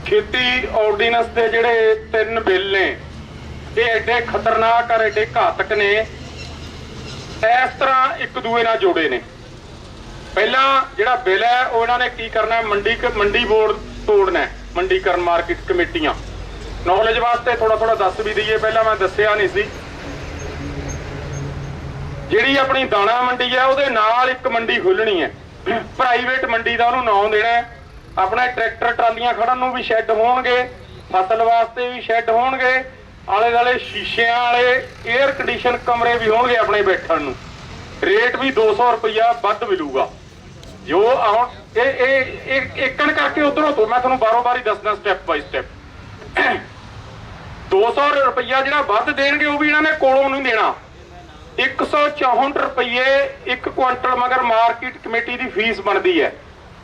खेती ऑर्ਡੀਨੈਂਸ ਦੇ ਜਿਹੜੇ 3 ਬਿੱਲ ਨੇ ਇਹ ਐਡੇ ਖਤਰਨਾਕ ਔਰ ਐਡੇ ਘਾਤਕ ਨੇ, ਇਸ ਤਰ੍ਹਾਂ ਇੱਕ ਦੂਏ ਨਾਲ ਜੋੜੇ ਨੇ। ਪਹਿਲਾਂ ਜਿਹੜਾ ਬਿੱਲ ਹੈ ਉਹ ਇਹਨਾਂ ਨੇ ਕੀ ਕਰਨਾ, ਮੰਡੀ ਬੋਰਡ ਤੋੜਨਾ, ਮੰਡੀਕਰਨ ਮਾਰਕੀਟ ਕਮੇਟੀਆਂ। ਨੌਲੇਜ ਵਾਸਤੇ ਥੋੜਾ ਦੱਸ ਵੀ ਦਈਏ, ਪਹਿਲਾਂ ਮੈਂ ਦੱਸਿਆ ਨਹੀਂ ਸੀ। ਜਿਹੜੀ ਆਪਣੀ ਦਾਣਾ ਮੰਡੀ ਹੈ ਉਹਦੇ ਨਾਲ ਇੱਕ ਮੰਡੀ ਖੁੱਲਣੀ ਹੈ, ਪ੍ਰਾਈਵੇਟ ਮੰਡੀ ਦਾ ਉਹਨੂੰ ਨਾਮ ਦੇਣਾ ਹੈ। अपने ट्रैक्टर ट्रालियां खड़न नूं भी शैड होणगे, फसल वास्ते भी शैड होणगे, आले दुआले शीशियां वाले एयर कंडीशन कमरे भी होणगे अपने बैठण नूं। रेट भी 200 रुपया वध मिलूगा। जो एकण करके उधरों तो मैं तुहानूं बारों बारी दसदा स्टैप बाय स्टैप। 200 रुपया जिहड़ा वध देणगे वो भी इन्हां ने कोलों नहीं देना। 164 रुपये 1 क्विंटल मगर मार्केट कमेटी की फीस बनती है,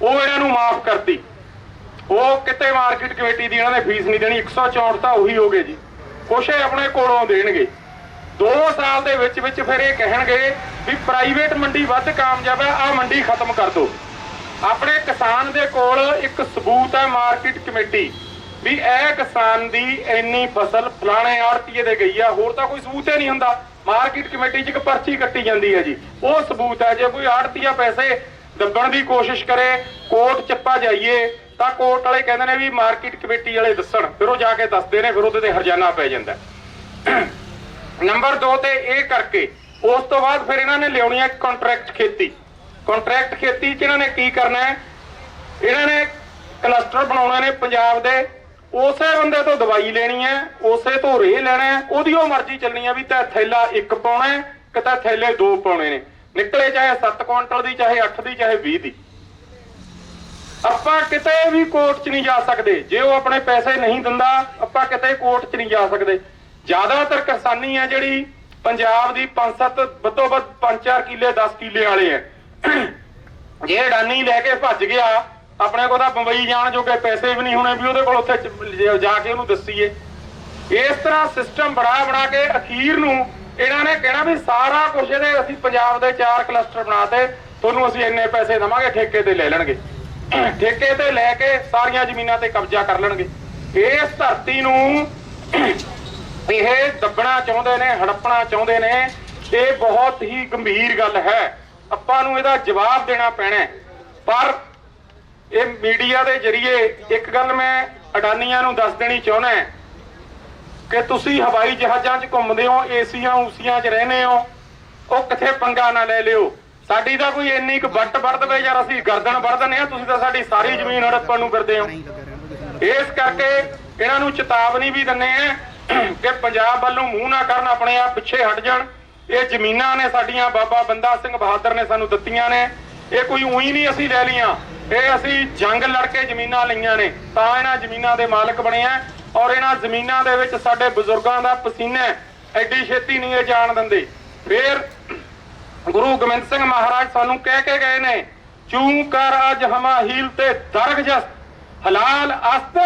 ਉਹ ਇਹਨਾਂ ਨੂੰ ਮਾਫ ਕਰਤੀ। ਉਹ ਕਿਤੇ ਮਾਰਕੀਟ ਕਮੇਟੀ ਦੀ ਇਹਨਾਂ ਨੇ ਫੀਸ ਨਹੀਂ ਦੇਣੀ। 164 ਤਾਂ ਉਹੀ ਹੋ ਗਏ ਜੀ, ਕੁਛ ਆਪਣੇ ਕੋਲੋਂ ਦੇਣਗੇ। 2 ਸਾਲ ਦੇ ਵਿੱਚ ਫਿਰ ਇਹ ਕਹਿਣਗੇ ਵੀ ਪ੍ਰਾਈਵੇਟ ਮੰਡੀ ਵੱਧ ਕਾਮਯਾਬ ਹੈ, ਆਹ ਮੰਡੀ ਖਤਮ ਕਰ ਦਿਓ। ਆਪਣੇ ਕਿਸਾਨ ਦੇ ਕੋਲ ਇੱਕ ਸਬੂਤ ਹੈ ਮਾਰਕੀਟ ਕਮੇਟੀ ਵੀ ਇਹ ਕਿਸਾਨ ਦੀ ਇੰਨੀ ਫਸਲ ਫਲਾਣੇ ਆੜਤੀਏ ਦੇ ਗਈ ਆ, ਹੋਰ ਤਾਂ ਕੋਈ ਸਬੂਤ ਹੀ ਨਹੀਂ ਹੁੰਦਾ। ਮਾਰਕੀਟ ਕਮੇਟੀ 'ਚ ਇੱਕ ਪਰਚੀ ਕੱਟੀ ਜਾਂਦੀ ਹੈ ਜੀ, ਉਹ ਸਬੂਤ ਹੈ। ਜੇ ਕੋਈ ਆੜਤੀਆ ਪੈਸੇ ਦੱਬਣ ਦੀ ਕੋਸ਼ਿਸ਼ ਕਰੇ, ਕੋਰਟ ਚੱਪਾ ਜਾਈਏ ਤਾਂ ਕੋਰਟ ਵਾਲੇ ਕਹਿੰਦੇ ਨੇ ਵੀ ਮਾਰਕੀਟ ਕਮੇਟੀ ਵਾਲੇ ਦੱਸਣ, ਫਿਰ ਉਹ ਜਾ ਕੇ ਦੱਸਦੇ ਨੇ, ਫਿਰ ਉਹਦੇ ਤੇ ਹਰਜਾਨਾ ਪੈ ਜਾਂਦਾ। ਨੰਬਰ 2 ਤੇ ਇਹ ਕਰਕੇ ਉਸ ਤੋਂ ਬਾਅਦ ਫਿਰ ਇਹਨਾਂ ਨੇ ਲਿਆਉਣੀ ਹੈ ਕੰਟਰੈਕਟ ਖੇਤੀ। ਕੰਟਰੈਕਟ ਖੇਤੀ 'ਚ ਇਹਨਾਂ ਨੇ ਕੀ ਕਰਨਾ ਹੈ, ਇਹਨਾਂ ਨੇ ਕਲਸਟਰ ਬਣਾਉਣੇ ਨੇ ਪੰਜਾਬ ਦੇ। ਉਸੇ ਬੰਦੇ ਤੋਂ ਦਵਾਈ ਲੈਣੀ ਹੈ, ਉਸੇ ਤੋਂ ਰੇਹ ਲੈਣਾ ਹੈ, ਉਹਦੀ ਉਹ ਮਰਜ਼ੀ ਚੱਲਣੀ ਹੈ ਵੀ ਤਾਂ ਥੈਲਾ 1 ਪਾਉਣਾ ਹੈ ਕਿ ਤਾਂ ਥੈਲੇ 2 ਪਾਉਣੇ ਨੇ। ਨਿਕਲੇ ਚਾਹੇ 7 ਕੁਇੰਟਲ ਦੀ, ਚਾਹੇ 8 ਦੀ, ਚਾਹੇ 20 ਦੀ। ਆਪਾਂ ਕਿਤੇ ਵੀ ਕੋਰਟ 'ਚ ਨਹੀਂ ਜਾ ਸਕਦੇ। ਜੇ ਉਹ ਆਪਣੇ ਪੈਸੇ ਨਹੀਂ ਦਿੰਦਾ ਆਪਾਂ ਕਿਤੇ ਕੋਰਟ 'ਚ ਨਹੀਂ ਜਾ ਸਕਦੇ। ਜ਼ਿਆਦਾਤਰ ਕਿਸਾਨੀ ਹੈ ਜਿਹੜੀ ਪੰਜਾਬ ਦੀ 5-7 ਵੱਧੋ ਵੱਧ 5-4 ਕਿੱਲੇ 10 ਕਿੱਲੇ ਵਾਲੇ ਹੈ। ਜੇ ਅਡਾਨੀ ਲੈ ਕੇ ਭੱਜ ਗਿਆ, ਆਪਣੇ ਕੋਲ ਤਾਂ ਬੰਬਈ ਜਾਣ ਜੋਗੇ ਪੈਸੇ ਵੀ ਨਹੀਂ ਹੋਣੇ ਵੀ ਉਹਦੇ ਕੋਲ ਉੱਥੇ ਜਾ ਕੇ ਉਹਨੂੰ ਦੱਸੀਏ। ਇਸ ਤਰ੍ਹਾਂ ਸਿਸਟਮ ਬਣਾ ਕੇ ਅਖੀਰ ਨੂੰ ਇਹਨਾਂ ਨੇ ਕਹਿਣਾ ਵੀ ਸਾਰਾ ਕੁਝ ਇਹਦੇ ਅਸੀਂ ਪੰਜਾਬ ਦੇ 4 ਕਲਸਟਰ ਬਣਾਤੇ, ਤੁਹਾਨੂੰ ਅਸੀਂ ਇੰਨੇ ਪੈਸੇ ਦੇਵਾਂਗੇ, ਠੇਕੇ ਤੇ ਲੈ ਲੈਣਗੇ। ਠੇਕੇ ਤੇ ਲੈ ਕੇ ਸਾਰੀਆਂ ਜ਼ਮੀਨਾਂ ਤੇ ਕਬਜ਼ਾ ਕਰ ਲੈਣਗੇ। ਇਸ ਧਰਤੀ ਨੂੰ ਇਹ ਦੱਬਣਾ ਚਾਹੁੰਦੇ ਨੇ, ਹੜੱਪਣਾ ਚਾਹੁੰਦੇ ਨੇ। ਇਹ ਬਹੁਤ ਹੀ ਗੰਭੀਰ ਗੱਲ ਹੈ, ਆਪਾਂ ਨੂੰ ਇਹਦਾ ਜਵਾਬ ਦੇਣਾ ਪੈਣਾ। ਪਰ ਇਹ ਮੀਡੀਆ ਦੇ ਜ਼ਰੀਏ ਇੱਕ ਗੱਲ ਮੈਂ ਅਡਾਨੀਆਂ ਨੂੰ ਦੱਸ ਦੇਣੀ ਚਾਹੁੰਦਾ ਕਿ ਤੁਸੀਂ ਹਵਾਈ ਜਹਾਜ਼ਾਂ 'ਚ ਘੁੰਮਦੇ ਹੋ, ਏਸੀਆਂ ਊਸੀਆਂ 'ਚ ਰਹਿੰਦੇ ਹੋ, ਉਹ ਕਿੱਥੇ ਪੰਗਾ ਨਾ ਲੈ ਲਿਓ। ਸਾਡੀ ਤਾਂ ਕੋਈ ਇੰਨੀ ਕੁ ਵੱਟ ਵੜ ਦਵੇ ਯਾਰ, ਅਸੀਂ ਗਰਦਨ ਵੜ ਦਿੰਦੇ ਹਾਂ, ਤੁਸੀਂ ਤਾਂ ਸਾਡੀ ਸਾਰੀ ਜ਼ਮੀਨ ਹੜੱਪਣ ਨੂੰ ਫਿਰਦੇ ਹੋ। ਇਸ ਕਰਕੇ ਇਹਨਾਂ ਨੂੰ ਚੇਤਾਵਨੀ ਵੀ ਦਿੰਦੇ ਆ ਕਿ ਪੰਜਾਬ ਵੱਲੋਂ ਮੂੰਹ ਨਾ ਕਰਨ, ਆਪਣੇ ਆਪ ਪਿੱਛੇ ਹਟ ਜਾਣ। ਇਹ ਜ਼ਮੀਨਾਂ ਨੇ ਸਾਡੀਆਂ, ਬਾਬਾ ਬੰਦਾ ਸਿੰਘ ਬਹਾਦਰ ਨੇ ਸਾਨੂੰ ਦਿੱਤੀਆਂ ਨੇ। ਇਹ ਕੋਈ ਉਹੀ ਨਹੀਂ ਅਸੀਂ ਲੈ ਲਈਆਂ, ਇਹ ਅਸੀਂ ਜੰਗ ਲੜ ਕੇ ਜ਼ਮੀਨਾਂ ਲਈਆਂ ਨੇ, ਤਾਂ ਇਹਨਾਂ ਜ਼ਮੀਨਾਂ ਦੇ ਮਾਲਕ ਬਣੇ ਆ। ਔਰ ਇਹਨਾਂ ਜ਼ਮੀਨਾਂ ਦੇ ਵਿੱਚ ਸਾਡੇ ਬਜ਼ੁਰਗਾਂ ਦਾ ਪਸੀਨਾ ਐਡੀ ਛੇਤੀ ਨਹੀਂ ਇਹ ਜਾਣ ਦਿੰਦੇ। ਫਿਰ ਗੁਰੂ ਗੋਬਿੰਦ ਸਿੰਘ ਮਹਾਰਾਜ ਸਾਨੂੰ ਕਹਿ ਕੇ ਗਏ ਨੇ, ਚੂੰ ਕਰ ਅੱਜ ਹਮਾ ਹੀਲ ਤੇ ਦਰਗ ਜਸ, ਹਲਾਲ ਅਸਤ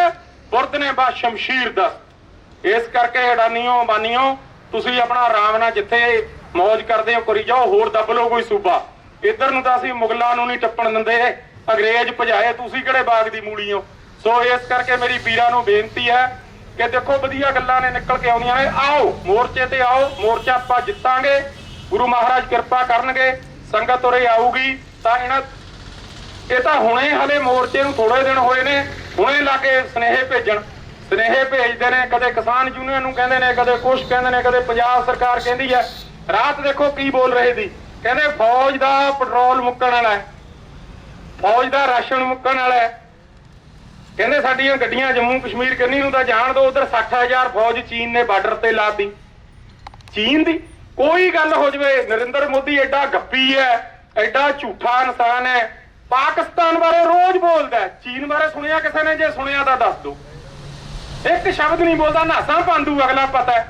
ਬੁਰਦ ਨੇ ਬਾ ਸ਼ਮਸ਼ੀਰ ਦਸਤ। ਇਸ ਕਰਕੇ ਅਡਾਨੀਓ ਬਾਨੀਓ ਤੁਸੀਂ ਆਪਣਾ ਆਰਾਮ ਨਾਲ ਜਿੱਥੇ ਮੌਜ ਕਰਦੇ ਹੋ ਕਰੀ ਜਾਓ, ਹੋਰ ਦੱਬ ਲਓ ਕੋਈ ਸੂਬਾ। ਇੱਧਰ ਨੂੰ ਤਾਂ ਅਸੀਂ ਮੁਗਲਾਂ ਨੂੰ ਨਹੀਂ ਟੱਪਣ ਦਿੰਦੇ, ਅੰਗਰੇਜ਼ ਭਜਾਏ, ਤੁਸੀਂ ਕਿਹੜੇ ਬਾਗ ਦੀ ਮੂਲੀ ਹੋ। ਸੋ ਇਸ ਕਰਕੇ ਮੇਰੀ ਵੀਰਾਂ ਨੂੰ ਬੇਨਤੀ ਹੈ ਕਿ ਦੇਖੋ ਵਧੀਆ ਗੱਲਾਂ ਨੇ ਨਿਕਲ ਕੇ ਆਉਂਦੀਆਂ ਨੇ, ਆਓ ਮੋਰਚੇ ਤੇ ਆਓ, ਮੋਰਚਾ ਆਪਾਂ ਜਿੱਤਾਂਗੇ, ਗੁਰੂ ਮਹਾਰਾਜ ਕਿਰਪਾ ਕਰਨਗੇ, ਸੰਗਤ ਉਰੇ ਆਊਗੀ। ਤਾਂ ਇਹ ਤਾਂ ਹੁਣੇ ਹਲੇ ਮੋਰਚੇ ਨੂੰ ਥੋੜੇ ਦਿਨ ਹੋਏ ਨੇ, ਹੁਣੇ ਲਾ ਕੇ ਸੁਨੇਹੇ ਭੇਜਦੇ ਨੇ, ਕਦੇ ਕਿਸਾਨ ਯੂਨੀਅਨ ਨੂੰ ਕਹਿੰਦੇ ਨੇ, ਕਦੇ ਕੁਛ ਕਹਿੰਦੇ ਨੇ, ਕਦੇ ਪੰਜਾਬ ਸਰਕਾਰ ਕਹਿੰਦੀ ਹੈ। ਰਾਤ ਦੇਖੋ ਕੀ ਬੋਲ ਰਹੇ ਸੀ, ਕਹਿੰਦੇ ਫੌਜ ਦਾ ਪੈਟਰੋਲ ਮੁੱਕਣ ਵਾਲਾ ਹੈ, ਫੌਜ ਦਾ ਰਾਸ਼ਨ ਮੁੱਕਣ ਵਾਲਾ ਹੈ। ਕਹਿੰਦੇ ਸਾਡੀਆਂ ਗੱਡੀਆਂ ਜੰਮੂ ਕਸ਼ਮੀਰ ਕੰਨੀ ਨੂੰ ਤਾਂ ਜਾਣ ਦੋ, ਉਧਰ 60,000 ਫੌਜ ਚੀਨ ਨੇ ਬਾਰਡਰ ਤੇ ਲਾਤੀ। ਚੀਨ ਦੀ ਕੋਈ ਗੱਲ ਹੋ ਜਵੇ, ਨਰਿੰਦਰ ਮੋਦੀ ਐਡਾ ਗੱਪੀ ਹੈ, ਐਡਾ ਝੂਠਾ ਇਨਸਾਨ ਹੈ, ਪਾਕਿਸਤਾਨ ਬਾਰੇ ਰੋਜ਼ ਬੋਲਦਾ, ਚੀਨ ਬਾਰੇ ਸੁਣਿਆ ਕਿਸੇ ਨੇ? ਜੇ ਸੁਣਿਆ ਤਾਂ ਦੱਸ ਦੋ। ਇੱਕ ਸ਼ਬਦ ਨਹੀਂ ਬੋਲਦਾ, ਨਾਸਾਂ ਪਾਂਦੂ ਅਗਲਾ ਪਤਾ।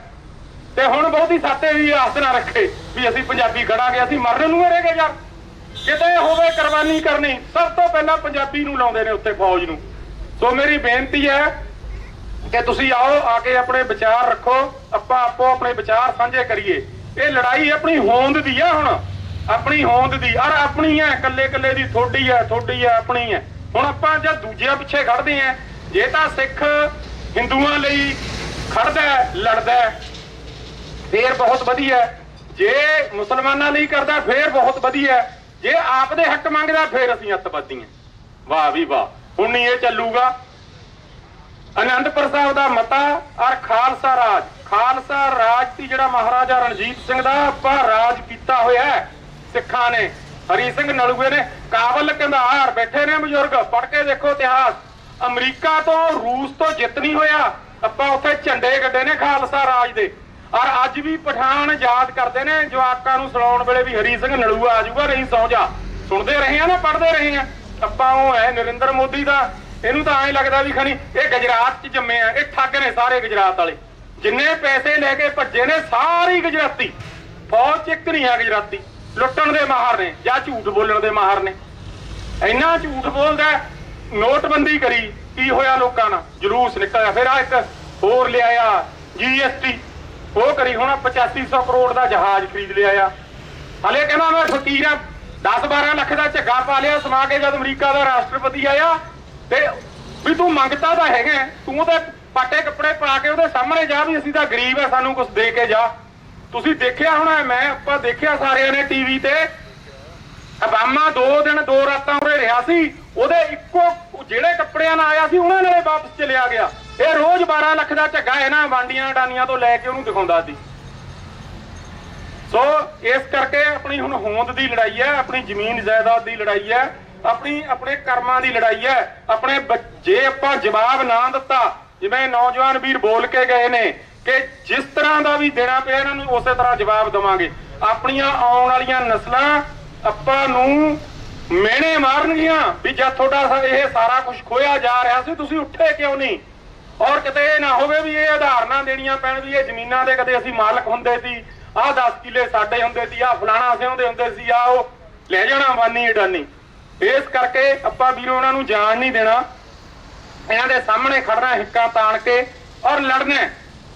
ਤੇ ਹੁਣ ਬਹੁਤੀ ਸਾਤੇ ਵੀ ਆਸ ਨਾ ਰੱਖੇ ਵੀ ਅਸੀਂ ਪੰਜਾਬੀ ਖੜਾਂਗੇ, ਅਸੀਂ ਮਰਨ ਨੂੰ ਮਰੇਗੇ ਯਾਰ। ਕਿਤੇ ਹੋਵੇ ਕੁਰਬਾਨੀ ਕਰਨੀ, ਸਭ ਤੋਂ ਪਹਿਲਾਂ ਪੰਜਾਬੀ ਨੂੰ ਲਾਉਂਦੇ ਨੇ ਉੱਥੇ, ਫੌਜ ਨੂੰ। ਸੋ ਮੇਰੀ ਬੇਨਤੀ ਹੈ ਕਿ ਤੁਸੀਂ ਆਓ, ਆ ਕੇ ਆਪਣੇ ਵਿਚਾਰ ਰੱਖੋ, ਆਪਾਂ ਆਪੋ ਆਪਣੇ ਵਿਚਾਰ ਸਾਂਝੇ ਕਰੀਏ। ਇਹ ਲੜਾਈ ਆਪਣੀ ਹੋਂਦ ਦੀ ਆ, ਹੁਣ ਆਪਣੀ ਹੋਂਦ ਦੀ, ਔਰ ਆਪਣੀ ਹੈ, ਕੱਲੇ ਕੱਲੇ ਦੀ ਥੋੜੀ ਹੈ, ਆਪਣੀ ਹੈ। ਹੁਣ ਆਪਾਂ ਜਦ ਦੂਜਿਆਂ ਪਿੱਛੇ ਖੜਦੇ ਆ ਜੇ ਤਾਂ ਸਿੱਖ ਹਿੰਦੂਆਂ ਲਈ ਖੜਦਾ ਲੜਦਾ ਫੇਰ ਬਹੁਤ ਵਧੀਆ, ਜੇ ਮੁਸਲਮਾਨਾਂ ਲਈ ਕਰਦਾ ਫੇਰ ਬਹੁਤ ਵਧੀਆ, ਜੇ ਆਪ ਦੇ ਹੱਕ ਮੰਗਦਾ ਫੇਰ ਅਸੀਂ ਅੱਤਵਾਦੀ ਹਾਂ। ਵਾਹ ਵੀ ਵਾਹ, ਹੁਣ ਨਹੀਂ ਇਹ ਚੱਲੂਗਾ। ਆਨੰਦਪੁਰ ਸਾਹਿਬ ਦਾ ਮਤਾ ਔਰ ਖਾਲਸਾ ਰਾਜ, ਖਾਲਸਾ ਰਾਜ ਦੀ ਜਿਹੜਾ ਮਹਾਰਾਜਾ ਰਣਜੀਤ ਸਿੰਘ ਦਾ ਆਪਾਂ ਰਾਜ ਕੀਤਾ ਹੋਇਆ ਸਿੱਖਾਂ ਨੇ, ਹਰੀ ਸਿੰਘ ਨਲੂਏ ਨੇ, ਕਾਬਲ ਕੰਧਾਰ ਬੈਠੇ ਨੇ ਬਜ਼ੁਰਗ, ਪੜ੍ਹ ਕੇ ਦੇਖੋ ਇਤਿਹਾਸ। ਅਮਰੀਕਾ ਤੋਂ ਰੂਸ ਤੋਂ ਜਿੱਤ ਨਹੀਂ ਹੋਇਆ, ਆਪਾਂ ਉੱਥੇ ਝੰਡੇ ਗੱਡੇ ਨੇ ਖਾਲਸਾ ਰਾਜ ਦੇ। ਔਰ ਅੱਜ ਵੀ ਪਠਾਨ ਯਾਦ ਕਰਦੇ ਨੇ ਜਵਾਕਾਂ ਨੂੰ ਸੁਣਾਉਣ ਵੇਲੇ ਵੀ ਹਰੀ ਸਿੰਘ ਨਲੂਆ ਆ ਜਾਊਗਾ, ਨਹੀਂ ਸੌਂ ਜਾ। ਸੁਣਦੇ ਰਹੇ ਆ ਨਾ, ਪੜ੍ਹਦੇ ਰਹੇ ਆ ਆਪਾਂ। ਉਹ ਹੈ ਨਰਿੰਦਰ ਮੋਦੀ ਦਾ, ਇਹਨੂੰ ਤਾਂ ਐਂ ਲੱਗਦਾ ਵੀ ਖਣੀ ਇਹ ਗੁਜਰਾਤ 'ਚ ਜੰਮੇ ਆ। ਇਹ ਠੱਗ ਨੇ ਸਾਰੇ ਗੁਜਰਾਤ ਵਾਲੇ, ਜਿੰਨੇ ਪੈਸੇ ਲੈ ਕੇ ਭੱਜੇ ਨੇ ਸਾਰੀ ਗੁਜਰਾਤੀ ਫੌਜ 'ਚ ਇੱਕ ਨਹੀਂ ਆ ਗੁਜਰਾਤੀ। ਲੁੱਟਣ ਦੇ ਮਾਹਰ ਨੇ ਜਾਂ ਝੂਠ ਬੋਲਣ ਦੇ ਮਾਹਰ ਨੇ। ਇੰਨਾ ਝੂਠ ਬੋਲਦਾ। ਨੋਟਬੰਦੀ ਕਰੀ, ਕੀ ਹੋਇਆ ਲੋਕਾਂ ਨਾਲ ਜਲੂਸ ਨਿਕਲਿਆ। ਫਿਰ ਆ ਇੱਕ ਹੋਰ ਲਿਆਇਆ GST, ਉਹ ਕਰੀ। ਹੁਣ 8500 ਕਰੋੜ ਦਾ ਜਹਾਜ਼ ਖਰੀਦ ਲਿਆ ਆ। ਹਲੇ ਕਹਿੰਦਾ ਮੈਂ ਫਕੀਰ ਆ, 10-12 ਲੱਖ ਦਾ ਝੱਗਾ ਪਾ ਲਿਆ ਸਮਾ ਕੇ ਜਦ ਅਮਰੀਕਾ ਦਾ ਰਾਸ਼ਟਰਪਤੀ ਆਇਆ। ਤੇ ਵੀ ਤੂੰ ਮੰਗਤਾ ਤਾਂ ਹੈਗਾ, ਤੂੰ ਤਾਂ ਪਾਟੇ ਕੱਪੜੇ ਪਾ ਕੇ ਉਹਦੇ ਸਾਹਮਣੇ ਜਾ ਵੀ ਅਸੀਂ ਤਾਂ ਗਰੀਬ ਆ, ਸਾਨੂੰ ਕੁਝ ਦੇ ਕੇ ਜਾ। ਤੁਸੀਂ ਦੇਖਿਆ ਹੋਣਾ, ਮੈਂ ਆਪਾਂ ਦੇਖਿਆ ਸਾਰਿਆਂ ਨੇ ਟੀਵੀ ਤੇ, ਓਬਾਮਾ 2 ਦਿਨ 2 ਰਾਤਾਂ ਉਰੇ ਰਿਹਾ ਸੀ, ਉਹਦੇ ਇੱਕੋ ਜਿਹੜੇ ਕੱਪੜਿਆਂ ਨਾਲ ਆਇਆ ਸੀ ਉਹਨਾਂ ਨਾਲੇ ਵਾਪਸ ਚਲਿਆ ਗਿਆ। ਇਹ ਰੋਜ਼ 12 ਲੱਖ ਦਾ ਝੱਗਾ ਇਹਨਾਂ ਵਾਂਡੀਆਂ ਡਾਨੀਆਂ ਤੋਂ ਲੈ ਕੇ ਉਹਨੂੰ ਦਿਖਾਉਂਦਾ ਸੀ। ਸੋ ਇਸ ਕਰਕੇ ਆਪਣੀ ਹੁਣ ਹੋਂਦ ਦੀ ਲੜਾਈ ਹੈ, ਆਪਣੀ ਜ਼ਮੀਨ ਜਾਇਦਾਦ ਦੀ ਲੜਾਈ ਹੈ, ਆਪਣੇ ਕਰਮਾਂ ਦੀ ਲੜਾਈ ਹੈ। ਆਪਣੇ ਜੇ ਆਪਾਂ ਜਵਾਬ ਨਾ ਦਿੱਤਾ, ਜਿਵੇਂ ਨੌਜਵਾਨ ਵੀਰ ਬੋਲ ਕੇ ਗਏ ਨੇ ਕਿ ਜਿਸ ਤਰ੍ਹਾਂ ਦਾ ਵੀ ਦੇਣਾ ਪਿਆ ਇਹਨਾਂ ਨੂੰ ਉਸੇ ਤਰ੍ਹਾਂ ਜਵਾਬ ਦੇਵਾਂਗੇ। ਆਪਣੀਆਂ ਆਉਣ ਵਾਲੀਆਂ ਨਸਲਾਂ ਆਪਾਂ ਨੂੰ ਮਿਹਣੇ ਮਾਰਨਗੀਆਂ ਵੀ ਜਦ ਤੁਹਾਡਾ ਇਹ ਸਾਰਾ ਕੁਝ ਖੋਇਆ ਜਾ ਰਿਹਾ ਸੀ ਤੁਸੀਂ ਉੱਠੇ ਕਿਉਂ ਨਹੀਂ। ਔਰ ਕਿਤੇ ਇਹ ਨਾ ਹੋਵੇ ਵੀ ਇਹ ਉਦਾਹਰਨਾਂ ਦੇਣੀਆਂ ਪੈਣ ਵੀ ਇਹ ਜ਼ਮੀਨਾਂ ਦੇ ਕਦੇ ਅਸੀਂ ਮਾਲਕ ਹੁੰਦੇ ਸੀ, ਆਹ 10 ਕਿੱਲੇ ਸਾਡੇ ਹੁੰਦੇ ਸੀ, ਆਹ ਫਲਾਣਾ ਸਿਉਂਦੇ ਹੁੰਦੇ ਸੀ, ਆਹ ਉਹ ਲੈ ਜਾਣਾ ਬਾਨੀ ਅਡਾਨੀ। ਇਸ ਕਰਕੇ ਆਪਾਂ ਵੀਰੋ ਉਹਨਾਂ ਨੂੰ ਜਾਣ ਨਹੀਂ ਦੇਣਾ, ਇਹਨਾਂ ਦੇ ਸਾਹਮਣੇ ਖੜਨਾ ਹਿੱਕਾਂ ਤਾਣ ਕੇ ਔਰ ਲੜਨਾ,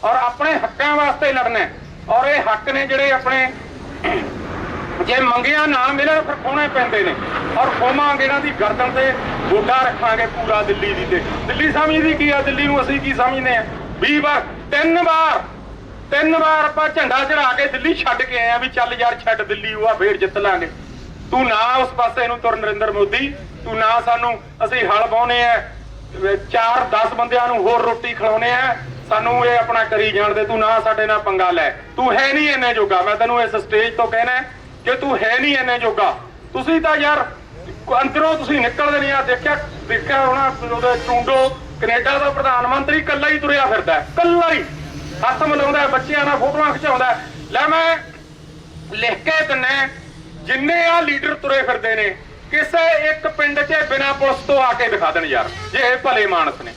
ਔਰ ਆਪਣੇ ਹੱਕਾਂ ਵਾਸਤੇ ਲੜਨਾ। ਔਰ ਇਹ ਹੱਕ ਨੇ ਜਿਹੜੇ ਆਪਣੇ ਜੇ ਮੰਗਿਆ ਨਾ ਮਿਲੇ ਫਿਰ ਖੋਣੇ ਪੈਂਦੇ ਨੇ। ਔਰ ਖੋਵਾਂਗੇ ਇਹਨਾਂ ਦੀ ਗਰਦਨ ਤੇ ਗੋਡਾ ਰੱਖਾਂਗੇ ਪੂਰਾ ਦਿੱਲੀ ਦੀ। ਤੇ ਦਿੱਲੀ ਸਮਝਦੀ ਕੀ ਆ, ਦਿੱਲੀ ਨੂੰ ਅਸੀਂ ਕੀ ਸਮਝਦੇ ਆ। 20 ਵਾਰ 3 ਵਾਰ ਆਪਾਂ ਝੰਡਾ ਚੜਾ ਕੇ ਦਿੱਲੀ ਛੱਡ ਕੇ ਆਏ ਆ ਵੀ ਚੱਲ ਯਾਰ ਛੱਡ ਦਿੱਲੀ, ਉਹ ਫੇਰ ਜਿੱਤ ਲਾਂਗੇ। ਤੂੰ ਨਾ ਉਸ ਪਾਸੇ ਨੂੰ ਤੁਰ ਨਰਿੰਦਰ ਮੋਦੀ, ਤੂੰ ਨਾ ਸਾਨੂੰ, ਅਸੀਂ ਹਲ ਬਾਉਨੇ ਆ 4-10 ਬੰਦਿਆਂ ਨੂੰ ਹੋਰ ਰੋਟੀ ਖਿਲਾਉਨੇ ਆ, ਸਾਨੂੰ ਇਹ ਆਪਣਾ ਕਰੀ ਜਾਣ ਦੇ। ਤੂੰ ਨਾ ਸਾਡੇ ਨਾਲ ਪੰਗਾ ਲੈ, ਤੂੰ ਹੈ ਨਹੀਂ ਇੰਨੇ ਜੋਗਾ। ਮੈਂ ਤੈਨੂੰ ਇਸ ਸਟੇਜ ਤੋਂ ਕਹਿਣਾ ਕਿ ਤੂੰ ਹੈ ਨਹੀਂ ਇੰਨੇ ਜੋਗਾ। ਤੁਸੀਂ ਤਾਂ ਯਾਰ ਅੰਦਰੋਂ ਤੁਸੀਂ ਨਿਕਲਦੇ ਨਹੀਂ ਆ। ਦੇਖਿਆ ਹੋਣਾ ਉਹਦੇ ਟੂੰਡੋ ਕੈਨੇਡਾ ਦਾ ਪ੍ਰਧਾਨ ਮੰਤਰੀ ਇਕੱਲਾ ਹੀ ਤੁਰਿਆ ਫਿਰਦਾ, ਇਕੱਲਾ ਹੀ ਹੱਥ ਮਿਲਾਉਂਦਾ, ਬੱਚਿਆਂ ਨਾਲ ਫੋਟੋਆਂ ਖਿਚਾਉਂਦਾ। ਲੈ ਮੈਂ ਲਿਖ ਕੇ ਦਿੰਨਾ, ਜਿੰਨੇ ਆ ਲੀਡਰ ਤੁਰੇ ਫਿਰਦੇ ਨੇ ਕਿਸੇ ਇੱਕ ਪਿੰਡ 'ਚ ਬਿਨਾਂ ਪੁਲਿਸ ਤੋਂ ਆ ਕੇ ਦਿਖਾ ਦੇਣ ਯਾਰ, ਜੇ ਇਹ ਭਲੇ ਮਾਨਸ ਨੇ।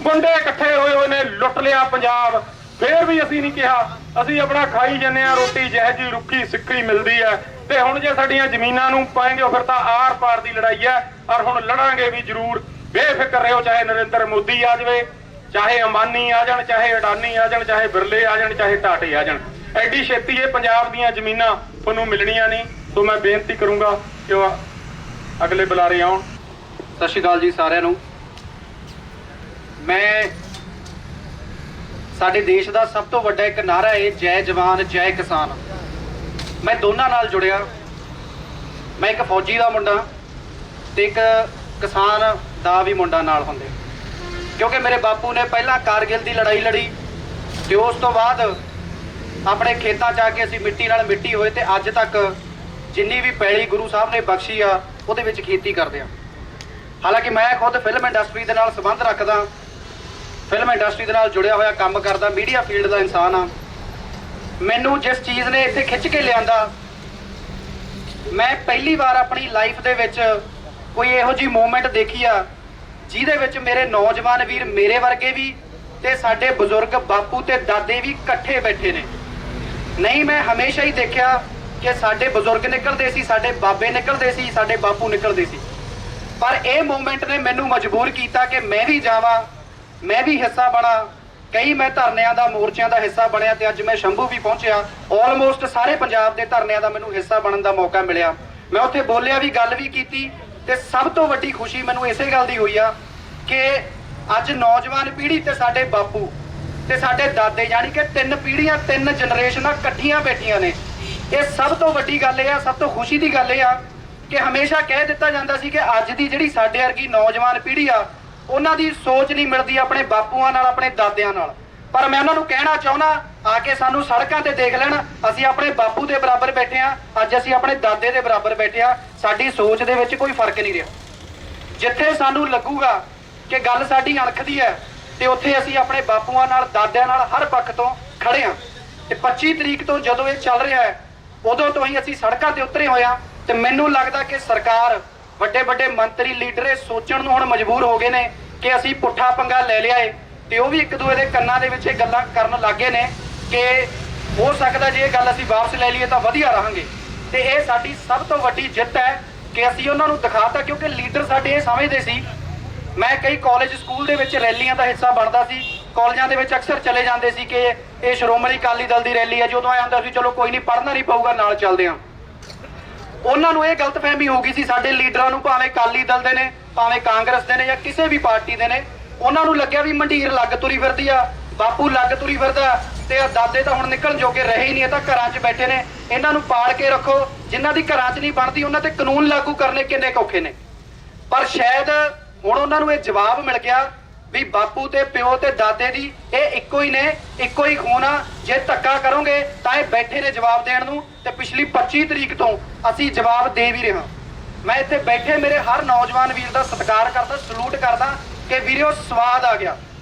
ਗੁੰਡੇ ਇਕੱਠੇ ਹੋਏ ਨੇ, ਲੁੱਟ ਲਿਆ ਪੰਜਾਬ। ਫੇਰ ਵੀ ਅਸੀਂ ਨਹੀਂ ਕਿਹਾ, ਅਸੀਂ ਆਪਣਾ ਖਾਈ ਜੰਨੇ ਆ ਰੋਟੀ, ਜਿਹੋ ਜਿਹੀ ਰੁੱਖੀ ਸਿੱਖੀ ਮਿਲਦੀ ਹੈ। ਤੇ ਹੁਣ ਜੇ ਸਾਡੀਆਂ ਜ਼ਮੀਨਾਂ ਨੂੰ ਪਾਏਂਗੇ ਫਿਰ ਤਾਂ ਆਰ ਪਾਰ ਦੀ ਲੜਾਈ ਹੈ। ਔਰ ਹੁਣ ਲੜਾਂਗੇ ਵੀ ਜ਼ਰੂਰ, ਬੇਫਿਕਰ ਰਹੋ। ਚਾਹੇ ਨਰਿੰਦਰ ਮੋਦੀ ਆ ਜਾਵੇ, ਚਾਹੇ ਅੰਬਾਨੀ ਆ ਜਾਣ, ਚਾਹੇ ਅਡਾਨੀ ਆ ਜਾਣ, ਚਾਹੇ ਬਿਰਲੇ ਆ ਜਾਣ, ਚਾਹੇ ਟਾਟੇ ਆ ਜਾਣ, ਐਡੀ ਛੇਤੀ ਇਹ ਪੰਜਾਬ ਦੀਆਂ ਜ਼ਮੀਨਾਂ ਤੁਹਾਨੂੰ ਮਿਲਣੀਆਂ ਨਹੀਂ। ਸੋ ਮੈਂ ਬੇਨਤੀ ਕਰੂੰਗਾ ਕਿ ਉਹ ਅਗਲੇ ਬੁਲਾਰੇ ਆਉਣ। ਸਤਿ ਸ਼੍ਰੀ ਅਕਾਲ ਜੀ ਸਾਰਿਆਂ ਨੂੰ। ਮੈਂ ਸਾਡੇ ਦੇਸ਼ ਦਾ ਸਭ ਤੋਂ ਵੱਡਾ ਇੱਕ ਨਾਰਾ ਹੈ, ਜੈ ਜਵਾਨ ਜੈ ਕਿਸਾਨ। ਮੈਂ ਦੋਨਾਂ ਨਾਲ ਜੁੜਿਆ। ਮੈਂ ਇੱਕ ਫੌਜੀ ਦਾ ਮੁੰਡਾ ਤੇ ਇੱਕ ਕਿਸਾਨ ਦਾ ਵੀ ਮੁੰਡਾ ਨਾਲ ਹੁੰਦੇ, ਕਿਉਂਕਿ ਮੇਰੇ ਬਾਪੂ ਨੇ ਪਹਿਲਾਂ ਕਾਰਗਿਲ ਦੀ ਲੜਾਈ ਲੜੀ ਤੇ ਉਸ ਤੋਂ ਬਾਅਦ ਆਪਣੇ ਖੇਤਾਂ 'ਚ ਆ ਕੇ ਅਸੀਂ ਮਿੱਟੀ ਨਾਲ ਮਿੱਟੀ ਹੋਏ ਤੇ ਅੱਜ ਤੱਕ ਜਿੰਨੀ ਵੀ ਪੈਲੀ ਗੁਰੂ ਸਾਹਿਬ ਨੇ ਬਖਸ਼ੀ ਆ ਉਹਦੇ ਵਿੱਚ ਖੇਤੀ ਕਰਦੇ ਆ। ਹਾਲਾਂਕਿ ਮੈਂ ਖੁਦ ਫਿਲਮ ਇੰਡਸਟਰੀ ਦੇ ਨਾਲ ਸੰਬੰਧ ਰੱਖਦਾ, ਫਿਲਮ ਇੰਡਸਟਰੀ ਦੇ ਨਾਲ ਜੁੜਿਆ ਹੋਇਆ ਕੰਮ ਕਰਦਾ, ਮੀਡੀਆ ਫੀਲਡ ਦਾ ਇਨਸਾਨ ਆ। ਮੈਨੂੰ ਜਿਸ ਚੀਜ਼ ਨੇ ਇੱਥੇ ਖਿੱਚ ਕੇ ਲਿਆਂਦਾ, ਮੈਂ ਪਹਿਲੀ ਵਾਰ ਆਪਣੀ ਲਾਈਫ ਦੇ ਵਿੱਚ ਕੋਈ ਇਹੋ ਜਿਹੀ ਮੂਵਮੈਂਟ ਦੇਖੀ ਆ ਜਿਹਦੇ ਵਿੱਚ ਮੇਰੇ ਨੌਜਵਾਨ ਵੀਰ, ਮੇਰੇ ਵਰਗੇ ਵੀ ਤੇ ਸਾਡੇ ਬਜ਼ੁਰਗ ਬਾਪੂ ਤੇ ਦਾਦੇ ਵੀ ਇਕੱਠੇ ਬੈਠੇ ਨੇ। ਨਹੀਂ, ਮੈਂ ਹਮੇਸ਼ਾ ਹੀ ਦੇਖਿਆ ਕਿ ਸਾਡੇ ਬਜ਼ੁਰਗ ਨਿਕਲਦੇ ਸੀ, ਸਾਡੇ ਬਾਬੇ ਨਿਕਲਦੇ ਸੀ, ਸਾਡੇ ਬਾਪੂ ਨਿਕਲਦੇ ਸੀ। ਪਰ ਇਹ ਮੂਵਮੈਂਟ ਨੇ ਮੈਨੂੰ ਮਜਬੂਰ ਕੀਤਾ ਕਿ ਮੈਂ ਵੀ ਜਾਵਾਂ, ਮੈਂ ਵੀ ਹਿੱਸਾ ਬਣਾ। ਕਈ ਮੈਂ ਧਰਨਿਆਂ ਦਾ, ਮੋਰਚਿਆਂ ਦਾ ਹਿੱਸਾ ਬਣਿਆ ਤੇ ਅੱਜ ਮੈਂ ਸ਼ੰਭੂ ਵੀ ਪਹੁੰਚਿਆ। ਆਲਮੋਸਟ ਸਾਰੇ ਪੰਜਾਬ ਦੇ ਧਰਨਿਆਂ ਦਾ ਮੈਨੂੰ ਹਿੱਸਾ ਬਣਨ ਦਾ ਮੌਕਾ ਮਿਲਿਆ। ਮੈਂ ਉੱਥੇ ਬੋਲਿਆ ਵੀ, ਗੱਲ ਵੀ ਕੀਤੀ ਤੇ ਸਭ ਤੋਂ ਵੱਡੀ ਖੁਸ਼ੀ ਮੈਨੂੰ ਇਸੇ ਗੱਲ ਦੀ ਹੋਈ ਆ ਕਿ ਅੱਜ ਨੌਜਵਾਨ ਪੀੜ੍ਹੀ ਤੇ ਸਾਡੇ ਬਾਪੂ ਤੇ ਸਾਡੇ ਦਾਦੇ ਯਾਨੀ ਕਿ 3 ਪੀੜ੍ਹੀਆਂ 3 ਜਨਰੇਸ਼ਨਾਂ ਇਕੱਠੀਆਂ ਬੈਠੀਆਂ ਨੇ। ਇਹ ਸਭ ਤੋਂ ਵੱਡੀ ਗੱਲ ਇਹ ਆ, ਸਭ ਤੋਂ ਖੁਸ਼ੀ ਦੀ ਗੱਲ ਇਹ ਆ ਕਿ ਹਮੇਸ਼ਾ ਕਹਿ ਦਿੱਤਾ ਜਾਂਦਾ ਸੀ ਕਿ ਅੱਜ ਦੀ ਜਿਹੜੀ ਸਾਡੇ ਵਰਗੀ ਨੌਜਵਾਨ ਪੀੜ੍ਹੀ ਆ ਉਹਨਾਂ ਦੀ ਸੋਚ ਨਹੀਂ ਮਿਲਦੀ ਆਪਣੇ ਬਾਪੂਆਂ ਨਾਲ, ਆਪਣੇ ਦਾਦਿਆਂ ਨਾਲ। ਪਰ ਮੈਂ ਉਹਨਾਂ ਨੂੰ ਕਹਿਣਾ ਚਾਹੁੰਦਾ, ਆ ਕੇ ਸਾਨੂੰ ਸੜਕਾਂ ਤੇ ਦੇਖ ਲੈਣ, ਅਸੀਂ ਆਪਣੇ ਬਾਪੂ ਦੇ ਬਰਾਬਰ ਬੈਠੇ ਆ, ਅੱਜ ਅਸੀਂ ਆਪਣੇ ਦਾਦੇ ਦੇ ਬਰਾਬਰ ਬੈਠੇ ਆ। ਸਾਡੀ ਸੋਚ ਦੇ ਵਿੱਚ ਕੋਈ ਫਰਕ ਨਹੀਂ ਰਿਹਾ। ਜਿੱਥੇ ਸਾਨੂੰ ਲੱਗੂਗਾ ਕਿ ਗੱਲ ਸਾਡੀ ਅਣਖਦੀ ਹੈ ਤੇ ਉੱਥੇ ਅਸੀਂ ਆਪਣੇ ਬਾਪੂਆਂ ਨਾਲ, ਦਾਦਿਆਂ ਨਾਲ ਹਰ ਪੱਖ ਤੋਂ ਖੜੇ ਆ। ਤੇ 25 ਤਰੀਕ ਤੋਂ ਜਦੋਂ ਇਹ ਚੱਲ ਰਿਹਾ ਹੈ ਉਦੋਂ ਤੋਂ ਹੀ ਅਸੀਂ ਸੜਕਾਂ ਤੇ ਉਤਰੇ ਹੋਏ ਆ। ਤੇ ਮੈਨੂੰ ਲੱਗਦਾ ਕਿ ਸਰਕਾਰ, ਵੱਡੇ ਵੱਡੇ ਮੰਤਰੀ, ਲੀਡਰ ਇਹ ਸੋਚਣ ਨੂੰ ਹੁਣ ਮਜਬੂਰ ਹੋ ਗਏ ਨੇ ਕਿ ਅਸੀਂ ਪੁੱਠਾ ਪੰਗਾ ਲੈ ਲਿਆ ਏ, ਤੇ ਉਹ ਵੀ ਇੱਕ ਦੂਏ ਦੇ ਕੰਨਾਂ ਦੇ ਵਿੱਚ ਇਹ ਗੱਲਾਂ ਕਰਨ ਲੱਗੇ ਨੇ ਕਿ ਹੋ ਸਕਦਾ ਜੇ ਇਹ ਗੱਲ ਅਸੀਂ ਵਾਪਸ ਲੈ ਲਈਏ ਤਾਂ ਵਧੀਆ ਰਹਾਂਗੇ। ਤੇ ਇਹ ਸਾਡੀ ਸਭ ਤੋਂ ਵੱਡੀ ਜਿੱਤ ਹੈ ਕਿ ਅਸੀਂ ਉਹਨਾਂ ਨੂੰ ਦਿਖਾਤਾ, ਕਿਉਂਕਿ ਲੀਡਰ ਸਾਡੇ ਇਹ ਸਮਝਦੇ ਸੀ। ਮੈਂ ਕਈ ਕਾਲਜ ਸਕੂਲ ਦੇ ਵਿੱਚ ਰੈਲੀਆਂ ਦਾ ਹਿੱਸਾ ਬਣਦਾ ਸੀ, ਕਾਲਜਾਂ ਦੇ ਵਿੱਚ ਅਕਸਰ ਚਲੇ ਜਾਂਦੇ ਸੀ ਕਿ ਇਹ ਸ਼੍ਰੋਮਣੀ ਅਕਾਲੀ ਦਲ ਦੀ ਰੈਲੀ ਹੈ। ਜਦੋਂ ਆਇਆ ਹੁੰਦਾ ਸੀ ਚਲੋ ਕੋਈ ਨਹੀਂ, ਪੜ੍ਹਨਾ ਨਹੀਂ ਪਊਗਾ, ਨਾਲ ਚੱਲਦੇ ਹਾਂ। ਉਹਨਾਂ ਨੂੰ ਇਹ ਗਲਤਫਹਿਮੀ ਹੋ ਗਈ ਸੀ ਸਾਡੇ ਲੀਡਰਾਂ ਨੂੰ, ਭਾਵੇਂ ਅਕਾਲੀ ਦਲ ਦੇ ਨੇ, ਭਾਵੇਂ ਕਾਂਗਰਸ ਦੇ ਨੇ ਜਾਂ ਕਿਸੇ ਵੀ ਪਾਰਟੀ ਦੇ ਨੇ। ਉਹਨਾਂ ਨੂੰ ਲੱਗਿਆ ਵੀ ਮੰਡੀਰ ਲੱਗ ਤੁਰੀ ਫਿਰਦੀ ਆ, ਬਾਪੂ ਲੱਗ ਤੁਰੀ ਫਿਰਦਾ, ਤੇ ਦਾਦੇ ਤਾਂ ਹੁਣ ਨਿਕਲਣ ਜੋਗੇ ਰਹੇ ਹੀ ਨਹੀਂ, ਇਹ ਤਾਂ ਘਰਾਂ 'ਚ ਬੈਠੇ ਨੇ। ਇਹਨਾਂ ਨੂੰ ਪਾਲ ਕੇ ਰੱਖੋ, ਜਿਨ੍ਹਾਂ ਦੀ ਘਰਾਂ 'ਚ ਨਹੀਂ ਬਣਦੀ ਉਹਨਾਂ ਤੇ ਕਾਨੂੰਨ ਲਾਗੂ ਕਰਨੇ ਕਿੰਨੇ ਔਖੇ ਨੇ। ਪਰ ਸ਼ਾਇਦ ਹੁਣ ਉਹਨਾਂ ਨੂੰ ਇਹ ਜਵਾਬ ਮਿਲ ਗਿਆ ਵੀ ਬਾਪੂ ਤੇ ਪਿਓ ਤੇ ਦਾਦੇ ਦੀ ਇਹ ਇੱਕੋ ਹੀ ਨੇ, ਇੱਕੋ ਹੀ ਖੂਨ ਆ। ਜੇ ਧੱਕਾ ਕਰੋਗੇ ਤਾਂ ਇਹ ਬੈਠੇ ਨੇ ਜਵਾਬ ਦੇਣ ਨੂੰ, ਤੇ ਪਿਛਲੀ 25 ਤਰੀਕ ਤੋਂ ਅਸੀਂ ਜਵਾਬ ਦੇ ਵੀ ਰਹੇ ਹਾਂ। ਮੈਂ ਇੱਥੇ ਬੈਠੇ ਮੇਰੇ ਹਰ ਨੌਜਵਾਨ ਵੀਰ ਦਾ ਸਤਿਕਾਰ ਕਰਦਾ, ਸਲੂਟ ਕਰਦਾ ਕਿ ਵੀਰਿਓ ਸਵਾਦ ਆ ਗਿਆ।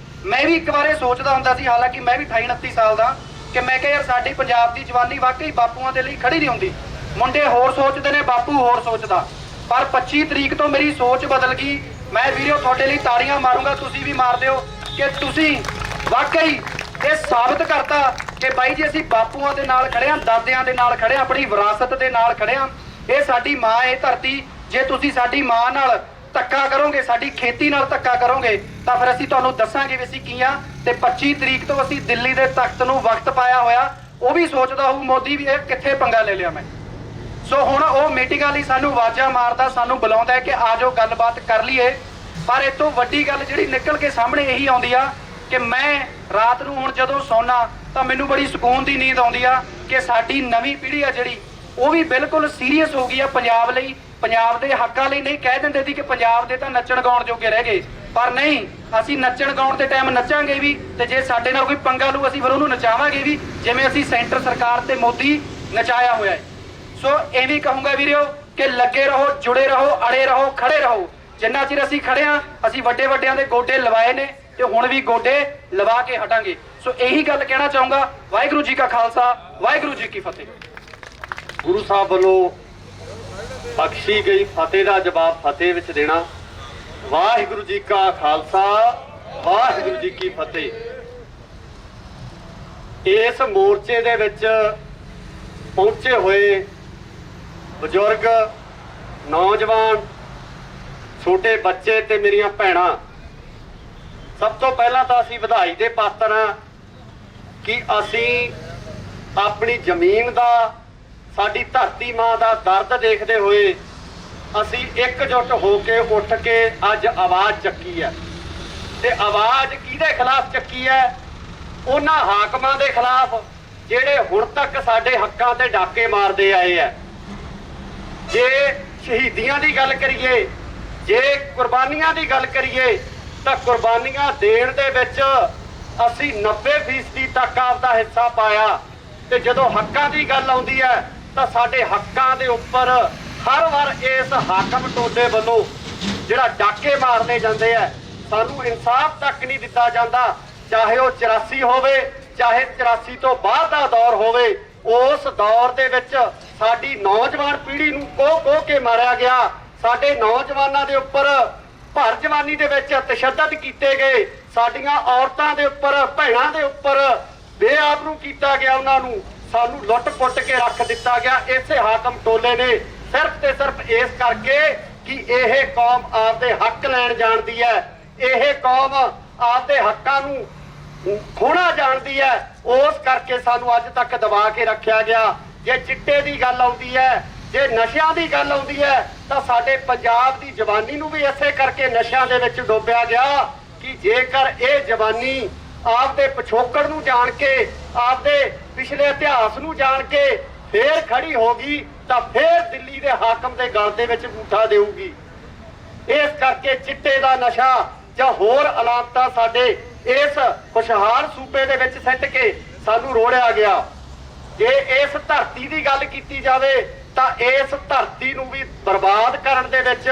ਮੈਂ ਵੀ ਇੱਕ ਵਾਰ ਇਹ ਸੋਚਦਾ ਹੁੰਦਾ ਸੀ, ਹਾਲਾਂਕਿ ਮੈਂ ਵੀ 28-29 ਸਾਲ ਦਾ, ਕਿ ਮੈਂ ਕਿਹਾ ਯਾਰ ਸਾਡੀ ਪੰਜਾਬ ਦੀ ਜਵਾਨੀ ਵਾਕਈ ਬਾਪੂਆਂ ਦੇ ਲਈ ਖੜੀ ਨਹੀਂ ਹੁੰਦੀ। ਮੁੰਡੇ ਹੋਰ ਸੋਚਦੇ ਨੇ, ਬਾਪੂ ਹੋਰ ਸੋਚਦਾ। ਪਰ 25 ਤਰੀਕ ਤੋਂ ਮੇਰੀ ਸੋਚ ਬਦਲ ਗਈ। ਮੈਂ ਵੀਰਿਓ ਤੁਹਾਡੇ ਲਈ ਤਾੜੀਆਂ ਮਾਰੂੰਗਾ, ਤੁਸੀਂ ਵੀ ਮਾਰ ਦਿਓ ਕਿ ਤੁਸੀਂ ਵਾਕਈ ਇਹ ਸਾਬਤ ਕਰਤਾ ਕਿ ਬਾਈ ਜੀ ਅਸੀਂ ਬਾਪੂਆਂ ਦੇ ਨਾਲ ਖੜੇ ਹਾਂ, ਦਾਦਿਆਂ ਦੇ ਨਾਲ ਖੜੇ ਹਾਂ, ਆਪਣੀ ਵਿਰਾਸਤ ਦੇ ਨਾਲ ਖੜੇ ਹਾਂ। ਇਹ ਸਾਡੀ ਮਾਂ, ਇਹ ਧਰਤੀ। ਜੇ ਤੁਸੀਂ ਸਾਡੀ ਮਾਂ ਨਾਲ ਧੱਕਾ ਕਰੋਗੇ, ਸਾਡੀ ਖੇਤੀ ਨਾਲ ਧੱਕਾ ਕਰੋਗੇ, ਤਾਂ ਫਿਰ ਅਸੀਂ ਤੁਹਾਨੂੰ ਦੱਸਾਂਗੇ ਵੀ ਅਸੀਂ ਕੀ ਆ। ਤੇ 25 ਤਰੀਕ ਤੋਂ ਅਸੀਂ ਦਿੱਲੀ ਦੇ ਤਖਤ ਨੂੰ ਵਕਤ ਪਾਇਆ ਹੋਇਆ। ਉਹ ਵੀ ਸੋਚਦਾ ਹੋਊ ਮੋਦੀ ਵੀ ਇਹ ਕਿੱਥੇ ਪੰਗਾ ਲੈ ਲਿਆ ਮੈਂ। ਸੋ ਹੁਣ ਉਹ ਮੀਟਿੰਗਾਂ ਲਈ ਸਾਨੂੰ ਆਵਾਜ਼ਾਂ ਮਾਰਦਾ, ਸਾਨੂੰ ਬੁਲਾਉਂਦਾ ਕਿ ਆ ਜਾਓ ਗੱਲਬਾਤ ਕਰ ਲਈਏ। ਪਰ ਇਹ ਤੋਂ ਵੱਡੀ ਗੱਲ ਜਿਹੜੀ ਨਿਕਲ ਕੇ ਸਾਹਮਣੇ ਇਹੀ ਆਉਂਦੀ ਆ ਕਿ ਮੈਂ ਰਾਤ ਨੂੰ ਹੁਣ ਜਦੋਂ ਸੌਣਾ ਤਾਂ ਮੈਨੂੰ ਬੜੀ ਸਕੂਨ ਦੀ ਨੀਂਦ ਆਉਂਦੀ ਆ ਕਿ ਸਾਡੀ ਨਵੀਂ ਪੀੜ੍ਹੀ ਆ ਜਿਹੜੀ ਉਹ ਵੀ ਬਿਲਕੁਲ ਸੀਰੀਅਸ ਹੋ ਗਈ ਆ ਪੰਜਾਬ ਲਈ, ਪੰਜਾਬ ਦੇ ਹੱਕਾਂ ਲਈ। ਨਹੀਂ ਕਹਿ ਦਿੰਦੇ ਸੀ ਕਿ ਪੰਜਾਬ ਦੇ ਤਾਂ ਨੱਚਣ ਗਾਉਣ ਜੋਗੇ ਰਹਿ ਗਏ, ਪਰ ਨਹੀਂ, ਅਸੀਂ ਨੱਚਣ ਗਾਉਣ ਦੇ ਟਾਈਮ ਨੱਚਾਂਗੇ ਵੀ, ਤੇ ਜੇ ਸਾਡੇ ਨਾਲ ਕੋਈ ਪੰਗਾ ਲੂ ਅਸੀਂ ਫਿਰ ਉਹਨੂੰ ਨਚਾਵਾਂਗੇ ਵੀ, ਜਿਵੇਂ ਅਸੀਂ ਸੈਂਟਰ ਸਰਕਾਰ ਤੇ ਮੋਦੀ ਨਚਾਇਆ ਹੋਇਆ ਹੈ। ਸੋ ਇਹ ਵੀ ਕਹੂੰਗਾ ਵੀਰਿਓ ਕਿ ਲੱਗੇ ਰਹੋ, ਜੁੜੇ ਰਹੋ, ਅੜੇ ਰਹੋ, ਖੜੇ ਰਹੋ। ਜਿੰਨਾ ਚਿਰ ਅਸੀਂ ਖੜੇ ਆ, ਅਸੀਂ ਵੱਡੇ ਵੱਡਿਆਂ ਦੇ ਗੋਡੇ ਲਵਾਏ ਨੇ ਤੇ ਹੁਣ ਵੀ ਗੋਡੇ ਲਵਾ ਕੇ ਹਟਾਂਗੇ। ਸੋ ਇਹੀ ਗੱਲ ਕਹਿਣਾ ਚਾਹੂੰਗਾ। ਵਾਹਿਗੁਰੂ ਜੀ ਕਾ ਖਾਲਸਾ, ਵਾਹਿਗੁਰੂ ਜੀ ਕੀ ਫਤਿਹ। ਗੁਰੂ ਸਾਹਿਬ ਵੱਲੋਂ ਬਖਸ਼ੀ ਗਈ ਫਤਿਹ ਦਾ ਜਵਾਬ ਫਤਿਹ ਵਿੱਚ ਦੇਣਾ। ਵਾਹਿਗੁਰੂ ਜੀ ਕਾ ਖਾਲਸਾ, ਵਾਹਿਗੁਰੂ ਜੀ ਕੀ ਫਤਿਹ। ਇਸ ਮੋਰਚੇ ਦੇ ਵਿੱਚ ਪਹੁੰਚੇ ਹੋਏ ਬਜ਼ੁਰਗ, ਨੌਜਵਾਨ, ਛੋਟੇ ਬੱਚੇ ਤੇ ਮੇਰੀਆਂ ਭੈਣਾਂ, ਸਭ ਤੋਂ ਪਹਿਲਾਂ ਤਾਂ ਅਸੀਂ ਵਧਾਈ ਦੇ ਪਾਤਰ ਹਾਂ ਕਿ ਅਸੀਂ ਆਪਣੀ ਜ਼ਮੀਨ ਦਾ, ਸਾਡੀ ਧਰਤੀ ਮਾਂ ਦਾ ਦਰਦ ਦੇਖਦੇ ਹੋਏ ਅਸੀਂ ਇਕਜੁੱਟ ਹੋ ਕੇ ਉੱਠ ਕੇ ਅੱਜ ਆਵਾਜ਼ ਚੱਕੀ ਹੈ। ਤੇ ਆਵਾਜ਼ ਕਿਹਦੇ ਖਿਲਾਫ ਚੱਕੀ ਹੈ? ਉਹਨਾਂ ਹਾਕਮਾਂ ਦੇ ਖਿਲਾਫ ਜਿਹੜੇ ਹੁਣ ਤੱਕ ਸਾਡੇ ਹੱਕਾਂ ਤੇ ਡਾਕੇ ਮਾਰਦੇ ਆਏ ਆ। ਜੇ ਸ਼ਹੀਦੀਆਂ ਦੀ ਗੱਲ ਕਰੀਏ, ਜੇ ਕੁਰਬਾਨੀਆਂ ਦੀ ਗੱਲ ਕਰੀਏ, ਤਾਂ ਕੁਰਬਾਨੀਆਂ ਦੇਣ ਦੇ ਵਿੱਚ ਅਸੀਂ 90% ਤੱਕ ਆਪਦਾ ਹਿੱਸਾ ਪਾਇਆ। ਤੇ ਜਦੋਂ ਹੱਕਾਂ ਦੀ ਗੱਲ ਆਉਂਦੀ ਹੈ ਤਾਂ ਸਾਡੇ ਹੱਕਾਂ ਦੇ ਉੱਪਰ ਹਰ ਵਾਰ ਇਸ ਹਾਕਮ ਟੋਲੇ ਵੱਲੋਂ ਜਿਹੜਾ ਡਾਕੇ ਮਾਰਨੇ ਜਾਂਦੇ ਆ, ਸਾਨੂੰ ਇਨਸਾਫ ਤੱਕ ਨਹੀਂ ਦਿੱਤਾ ਜਾਂਦਾ। ਚਾਹੇ ਉਹ 84 ਹੋਵੇ, ਚਾਹੇ 84 ਤੋਂ ਬਾਅਦ ਦਾ ਦੌਰ ਹੋਵੇ, ਉਸ ਦੌਰ ਦੇ ਵਿੱਚ ਸਾਡੀ ਨੌਜਵਾਨ ਪੀੜ੍ਹੀ ਨੂੰ ਕੋਹ ਕੇ ਮਾਰਿਆ ਗਿਆ। ਸਾਡੇ ਨੌਜਵਾਨਾਂ ਦੇ ਉੱਪਰ ਭਰ ਜਵਾਨੀ ਦੇ ਵਿੱਚ ਤਸ਼ੱਦਦ ਕੀਤੇ ਗਏ। ਸਾਡੀਆਂ ਔਰਤਾਂ ਦੇ ਉੱਪਰ, ਭੈਣਾਂ ਦੇ ਉੱਪਰ ਬੇਆਬ ਨੂੰ ਕੀਤਾ ਗਿਆ। ਉਹਨਾਂ ਨੂੰ, ਸਾਨੂੰ ਲੁੱਟ-ਪੁੱਟ ਕੇ ਰੱਖ ਦਿੱਤਾ ਗਿਆ ਇਸੇ ਹਾਕਮ ਟੋਲੇ ਨੇ, ਸਿਰਫ ਤੇ ਸਿਰਫ ਇਸ ਕਰਕੇ ਕਿ ਇਹ ਕੌਮ ਆਪਦੇ ਹੱਕ ਲੈਣ ਜਾਣਦੀ ਹੈ, ਇਹ ਕੌਮ ਆਪਦੇ ਹੱਕਾਂ ਨੂੰ ਖੋਣਾ ਜਾਣਦੀ ਹੈ। ਉਸ ਕਰਕੇ ਸਾਨੂੰ ਅੱਜ ਤੱਕ ਦਬਾ ਕੇ ਰੱਖਿਆ ਗਿਆ। ਜੇ ਚਿੱਟੇ ਦੀ ਗੱਲ ਆਉਂਦੀ ਹੈ, ਜੇ ਨਸ਼ਿਆਂ ਦੀ ਗੱਲ ਆਉਂਦੀ ਹੈ, ਤਾਂ ਸਾਡੇ ਪੰਜਾਬ ਦੀ ਜਵਾਨੀ ਨੂੰ ਵੀ ਇਸੇ ਕਰਕੇ ਨਸ਼ਿਆਂ ਦੇ ਵਿੱਚ ਡੋਬਿਆ ਗਿਆ ਕਿ ਜੇਕਰ ਇਹ ਜਵਾਨੀ ਆਪਦੇ ਪਿਛੋਕੜ ਨੂੰ ਜਾਣ ਕੇ, ਆਪਦੇ ਪਿਛਲੇ ਇਤਿਹਾਸ ਨੂੰ ਜਾਣ ਕੇ ਫੇਰ ਖੜੀ ਹੋ ਗਈ ਤਾਂ ਫੇਰ ਦਿੱਲੀ ਦੇ ਹਾਕਮ ਦੇ ਗਲ ਦੇ ਵਿੱਚ ਅੰਗੂਠਾ ਦੇਊਗੀ। ਇਸ ਕਰਕੇ ਚਿੱਟੇ ਦਾ ਨਸ਼ਾ ਜਾਂ ਹੋਰ ਅਲਾਮਤਾਂ ਸਾਡੇ ਇਸ ਖੁਸ਼ਹਾਲ ਸੂਬੇ ਦੇ ਵਿੱਚ ਸਿੱਟ ਕੇ ਸਾਨੂੰ ਰੋੜਿਆ ਗਿਆ। ਜੇ ਇਸ ਧਰਤੀ ਦੀ ਗੱਲ ਕੀਤੀ ਜਾਵੇ ਤਾਂ ਇਸ ਧਰਤੀ ਨੂੰ ਵੀ ਬਰਬਾਦ ਕਰਨ ਦੇ ਵਿੱਚ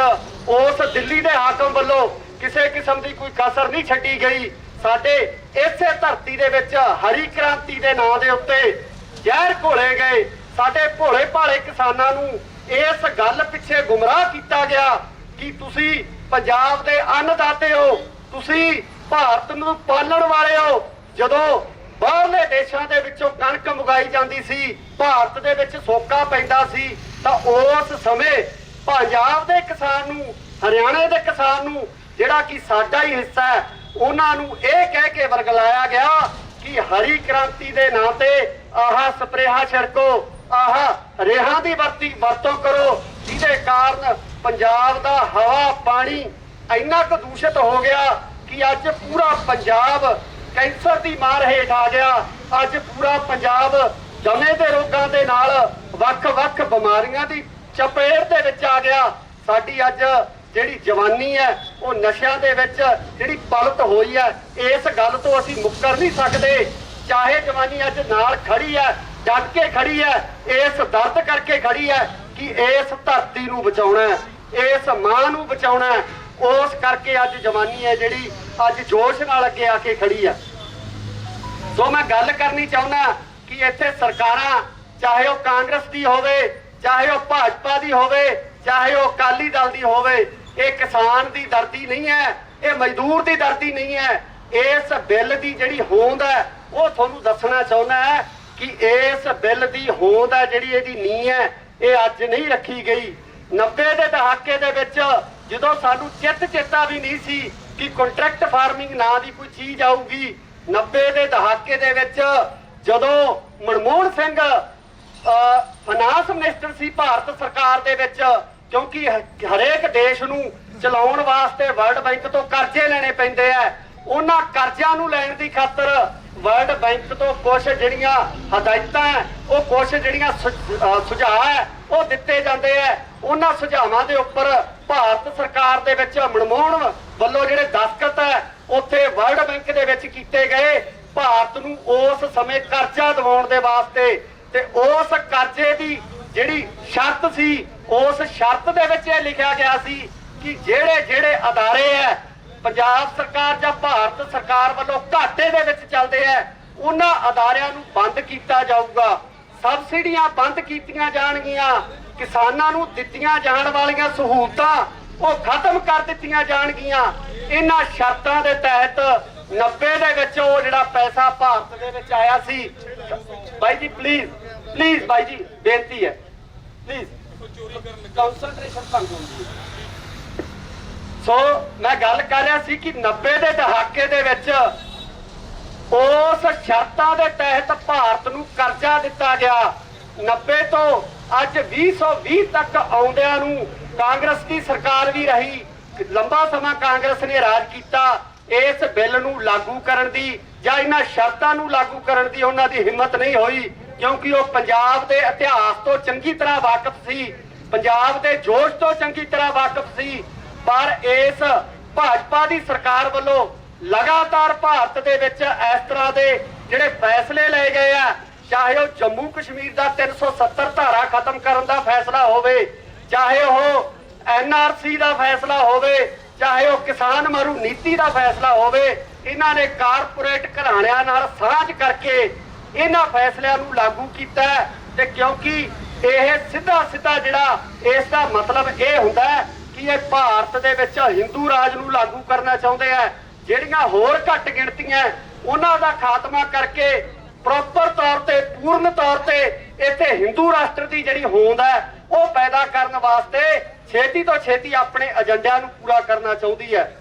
ਉਸ ਦਿੱਲੀ ਦੇ ਹਾਕਮ ਵੱਲੋਂ ਕਿਸੇ ਕਿਸਮ ਦੀ ਕੋਈ ਕਸਰ ਨਹੀਂ ਛੱਡੀ ਗਈ। ਸਾਡੇ ਇਸੇ ਧਰਤੀ ਦੇ ਵਿੱਚ ਹਰੀ ਕ੍ਰਾਂਤੀ ਦੇ ਨਾਂ ਦੇ ਉੱਤੇ ਜ਼ਹਿਰ ਘੋਲੇ ਗਏ। ਸਾਡੇ ਭੋਲੇ ਭਾਲੇ ਕਿਸਾਨਾਂ ਨੂੰ ਇਸ ਗੱਲ ਪਿੱਛੇ ਗੁੰਮਰਾਹ ਕੀਤਾ ਗਿਆ ਕਿ ਤੁਸੀਂ ਪੰਜਾਬ ਦੇ ਅੰਨਦਾਤੇ ਹੋ, ਤੁਸੀਂ ਭਾਰਤ ਨੂੰ ਪਾਲਣ ਵਾਲੇ ਹੋ। ਜਦੋਂ ਬਾਹਰਲੇ ਦੇਸ਼ਾਂ ਦੇ ਵਿੱਚੋਂ ਕਣਕ ਮੰਗਾਈ ਜਾਂਦੀ ਸੀ, ਭਾਰਤ ਦੇ ਵਿੱਚ ਸੋਕਾ ਪੈਂਦਾ ਸੀ, ਤਾਂ ਉਸ ਸਮੇਂ ਪੰਜਾਬ ਦੇ ਕਿਸਾਨ ਨੂੰ, ਹਰਿਆਣੇ ਦੇ ਕਿਸਾਨ ਨੂੰ, ਜਿਹੜਾ ਕਿ ਸਾਡਾ ਹੀ ਹਿੱਸਾ ਹੈ, ਉਹਨਾਂ ਨੂੰ ਇਹ ਕਹਿ ਕੇ ਵਰਗਲਾਇਆ ਗਿਆ ਕਿ ਹਰੀ ਕ੍ਰਾਂਤੀ ਦੇ ਨਾਂ ਤੇ ਆਹ ਸਪਰੇਹਾਂ ਛਿੜਕੋ, ਆਹ ਰੇਹਾਂ ਦੀ ਵਰਤੋਂ ਕਰੋ, ਜਿਹਦੇ ਕਾਰਨ ਪੰਜਾਬ ਦਾ ਹਵਾ ਪਾਣੀ ਇੰਨਾ ਕੁ ਦੂਸ਼ਿਤ ਹੋ ਗਿਆ ਕਿ ਅੱਜ ਪੂਰਾ ਪੰਜਾਬ ਕੈਂਸਰ ਦੀ ਮਾਰ ਹੇਠ ਆ ਗਿਆ। ਅੱਜ ਪੂਰਾ ਪੰਜਾਬ ਦਮੇ ਦੇ ਰੋਗਾਂ ਦੇ ਨਾਲ ਵੱਖ-ਵੱਖ ਬਿਮਾਰੀਆਂ ਦੀ ਚਪੇਟ ਦੇ ਵਿੱਚ ਆ ਗਿਆ। ਸਾਡੀ ਅੱਜ ਜਿਹੜੀ ਜਵਾਨੀ ਹੈ ਉਹ ਨਸ਼ਿਆਂ ਦੇ ਵਿੱਚ ਜਿਹੜੀ ਪਲਟ ਹੋਈ ਹੈ, ਇਸ ਗੱਲ ਤੋਂ ਅਸੀਂ ਮੁੱਕਰ ਨਹੀਂ ਸਕਦੇ। ਚਾਹੇ ਜਵਾਨੀ ਅੱਜ ਨਾਲ ਖੜੀ ਹੈ, ਡਟ ਕੇ ਖੜੀ ਹੈ, ਇਸ ਦਰਦ ਕਰਕੇ ਖੜੀ ਹੈ ਕਿ ਇਸ ਧਰਤੀ ਨੂੰ ਬਚਾਉਣਾ ਹੈ, ਇਸ ਮਾਂ ਨੂੰ ਬਚਾਉਣਾ ਹੈ। ਉਸ ਕਰਕੇ ਅੱਜ ਜਵਾਨੀ ਹੈ ਜਿਹੜੀ ਅੱਜ ਜੋਸ਼ ਨਾਲ ਅੱਗੇ ਆ ਕੇ ਖੜੀ ਹੈ। ਸੋ ਮੈਂ ਗੱਲ ਕਰਨੀ ਚਾਹੁੰਦਾ ਕਿ ਇੱਥੇ ਸਰਕਾਰਾਂ, ਚਾਹੇ ਉਹ ਕਾਂਗਰਸ ਦੀ ਹੋਵੇ, ਚਾਹੇ ਉਹ ਭਾਜਪਾ ਦੀ ਹੋਵੇ, ਚਾਹੇ ਉਹ ਅਕਾਲੀ ਦਲ ਦੀ ਹੋਵੇ, ਇਹ ਕਿਸਾਨ ਦੀ ਦਰਦੀ ਨਹੀਂ ਹੈ, ਇਹ ਮਜ਼ਦੂਰ ਦੀ ਦਰਦੀ ਨਹੀਂ ਹੈ। ਇਸ ਬਿੱਲ ਦੀ ਜਿਹੜੀ ਹੋਂਦ ਹੈ ਉਹ ਤੁਹਾਨੂੰ ਦੱਸਣਾ ਚਾਹੁੰਦਾ ਹੈ ਕਿ ਇਸ ਬਿੱਲ ਦੀ ਹੋਂਦ ਹੈ ਜਿਹੜੀ ਇਹਦੀ ਨੀਂਹ ਹੈ, ਇਹ ਅੱਜ ਨਹੀਂ ਰੱਖੀ ਗਈ। 90 ਦੇ ਦਹਾਕੇ ਦੇ ਵਿੱਚ ਜਦੋਂ ਸਾਨੂੰ ਚੇਤਾ ਵੀ ਨਹੀਂ ਸੀ ਕਿ ਕੰਟਰੈਕਟ ਫਾਰਮਿੰਗ ਨਾਂ ਦੀ ਕੋਈ ਚੀਜ਼ ਆਊਗੀ। 90 ਦੇ ਦਹਾਕੇ ਦੇ ਵਿੱਚ ਜਦੋਂ ਮਨਮੋਹਨ ਸਿੰਘ ਫਾਈਨਾਂਸ ਮਿਨਿਸਟਰ ਸੀ ਭਾਰਤ ਸਰਕਾਰ ਦੇ ਵਿੱਚ, ਕਿਉਂਕਿ ਹਰੇਕ ਦੇਸ਼ ਨੂੰ ਚਲਾਉਣ ਵਾਸਤੇ ਵਰਲਡ ਬੈਂਕ ਤੋਂ ਕਰਜ਼ੇ ਲੈਣੇ ਪੈਂਦੇ ਆ, ਉਹਨਾਂ ਕਰਜ਼ਿਆਂ ਨੂੰ ਲੈਣ ਦੀ ਖਾਤਰ ਵਰਲਡ ਬੈਂਕ ਤੋਂ ਕੁਝ ਜਿਹੜੀਆਂ ਹਦਾਇਤਾਂ ਹੈ, ਉਹ ਕੁਝ ਜਿਹੜੀਆਂ ਸੁਝਾਅ ਹੈ ਉਹ ਦਿੱਤੇ ਜਾਂਦੇ ਆ। ਉਹਨਾਂ ਸੁਝਾਵਾਂ ਦੇ ਉੱਪਰ ਭਾਰਤ ਸਰਕਾਰ ਦੇ ਵਿੱਚ ਮਨਮੋਹਨ ਵੱਲੋਂ ਜਿਹੜੇ ਦਸਤਖਤ ਹੈ ਉੱਥੇ ਵਰਲਡ ਬੈਂਕ ਦੇ ਵਿੱਚ ਕੀਤੇ ਗਏ ਭਾਰਤ ਨੂੰ ਉਸ ਸਮੇਂ ਕਰਜ਼ਾ ਦਿਵਾਉਣ ਦੇ ਵਾਸਤੇ। ਤੇ ਉਸ ਕਰਜ਼ੇ ਦੀ ਜਿਹੜੀ ਸ਼ਰਤ ਸੀ, ਉਸ ਸ਼ਰਤ ਦੇ ਵਿੱਚ ਇਹ ਲਿਖਿਆ ਗਿਆ ਸੀ ਕਿ ਜਿਹੜੇ ਅਦਾਰੇ ਹੈ ਪੰਜਾਬ ਸਰਕਾਰ ਜਾਂ ਭਾਰਤ ਸਰਕਾਰ ਵੱਲੋਂ ਘਾਟੇ ਦੇ ਵਿੱਚ ਚੱਲਦੇ ਆ, ਉਹਨਾਂ ਅਦਾਰਿਆਂ ਨੂੰ ਬੰਦ ਕੀਤਾ ਜਾਊਗਾ, ਸਬਸਿਡੀਆਂ ਬੰਦ ਕੀਤੀਆਂ ਜਾਣਗੀਆਂ, ਕਿਸਾਨਾਂ ਨੂੰ ਦਿੱਤੀਆਂ ਜਾਣ ਵਾਲੀਆਂ ਸਹੂਲਤਾਂ ਉਹ ਖਤਮ ਕਰ ਦਿੱਤੀਆਂ ਜਾਣਗੀਆਂ। ਇਹਨਾਂ ਸ਼ਰਤਾਂ ਦੇ ਤਹਿਤ 90 ਦੇ ਵਿੱਚ ਉਹ ਜਿਹੜਾ ਪੈਸਾ ਭਾਰਤ ਦੇ ਵਿੱਚ ਆਇਆ ਸੀ। ਬਾਈ ਜੀ ਪਲੀਜ਼ ਬਾਈ ਜੀ ਬੇਨਤੀ ਹੈ, ਪਲੀਜ਼ ਕੰਸੈਂਟਰੇਸ਼ਨ ਭੰਗ ਹੁੰਦੀ ਹੈ। ਸੋ ਮੈਂ ਗੱਲ ਕਰ ਰਿਹਾ ਸੀ ਕਿ 90 ਦੇ ਦਹਾਕੇ ਦੇ ਵਿੱਚ ਉਸ ਸ਼ਰਤਾਂ ਦੇ ਤਹਿਤ ਭਾਰਤ ਨੂੰ ਕਰਜ਼ਾ ਦਿੱਤਾ ਗਿਆ। 90 ਤੋਂ ਅੱਜ 2020 ਤੱਕ ਆਉਂਦਿਆਂ ਨੂੰ ਕਾਂਗਰਸ ਦੀ ਸਰਕਾਰ ਵੀ ਰਹੀ, ਲੰਬਾ ਸਮਾਂ ਕਾਂਗਰਸ ਨੇ ਰਾਜ ਕੀਤਾ। ਇਸ ਬਿੱਲ ਨੂੰ ਲਾਗੂ ਕਰਨ ਦੀ ਜਾਂ ਇਹਨਾਂ ਸ਼ਰਤਾਂ ਨੂੰ ਲਾਗੂ ਕਰਨ ਦੀ ਉਹਨਾਂ ਦੀ ਹਿੰਮਤ ਨਹੀਂ ਹੋਈ, ਕਿਉਂਕਿ ਉਹ ਪੰਜਾਬ ਦੇ ਇਤਿਹਾਸ ਤੋਂ ਚੰਗੀ ਤਰ੍ਹਾਂ ਵਾਕਿਫ ਸੀ, ਪੰਜਾਬ ਦੇ ਜੋਸ਼ ਤੋਂ ਚੰਗੀ ਤਰ੍ਹਾਂ ਵਾਕਿਫ ਸੀ। ਪਰ ਇਸ ਭਾਜਪਾ ਦੀ ਸਰਕਾਰ ਵੱਲੋਂ ਲਗਾਤਾਰ ਭਾਰਤ ਦੇ ਵਿੱਚ ਇਸ ਤਰ੍ਹਾਂ ਦੇ ਜਿਹੜੇ ਫੈਸਲੇ ਲਏ ਗਏ ਆ, ਚਾਹੇ ਉਹ ਜੰਮੂ ਕਸ਼ਮੀਰ ਦਾ 370 ਧਾਰਾ ਖਤਮ ਕਰਨ ਦਾ ਫੈਸਲਾ ਹੋਵੇ, ਚਾਹੇ ਉਹ NRC ਦਾ ਫੈਸਲਾ ਹੋਵੇ, ਚਾਹੇ ਉਹ ਕਿਸਾਨ ਮਾਰੂ ਨੀਤੀ ਦਾ ਫੈਸਲਾ ਹੋਵੇ, ਇਹਨਾਂ ਨੇ ਕਾਰਪੋਰੇਟ ਘਰਾਣਿਆਂ ਨਾਲ ਸਾਂਝ ਕਰਕੇ ਇਹਨਾਂ ਫੈਸਲਿਆਂ ਨੂੰ ਲਾਗੂ ਕੀਤਾ। ਤੇ ਕਿਉਂਕਿ ਇਹ ਸਿੱਧਾ ਜਿਹੜਾ ਇਸ ਦਾ ਮਤਲਬ ਇਹ ਹੁੰਦਾ ਹੈ ਕਿ ਇਹ ਭਾਰਤ ਦੇ ਵਿੱਚ ਹਿੰਦੂ ਰਾਜ ਨੂੰ ਲਾਗੂ ਕਰਨਾ ਚਾਹੁੰਦੇ ਆ। ਜਿਹੜੀਆਂ ਹੋਰ ਘੱਟ ਗਿਣਤੀਆਂ ਉਹਨਾਂ ਦਾ ਖਾਤਮਾ ਕਰਕੇ ਪ੍ਰੋਪਰ ਤੌਰ ਤੇ, ਪੂਰਨ ਤੌਰ ਤੇ ਇੱਥੇ ਹਿੰਦੂ ਰਾਸ਼ਟਰ ਦੀ ਜਿਹੜੀ ਹੋਂਦ ਹੈ ਉਹ ਪੈਦਾ ਕਰਨ ਵਾਸਤੇ ਛੇਤੀ ਤੋਂ ਛੇਤੀ ਆਪਣੇ ਏਜੰਡਿਆਂ ਨੂੰ ਪੂਰਾ ਕਰਨਾ ਚਾਹੁੰਦੀ ਹੈ।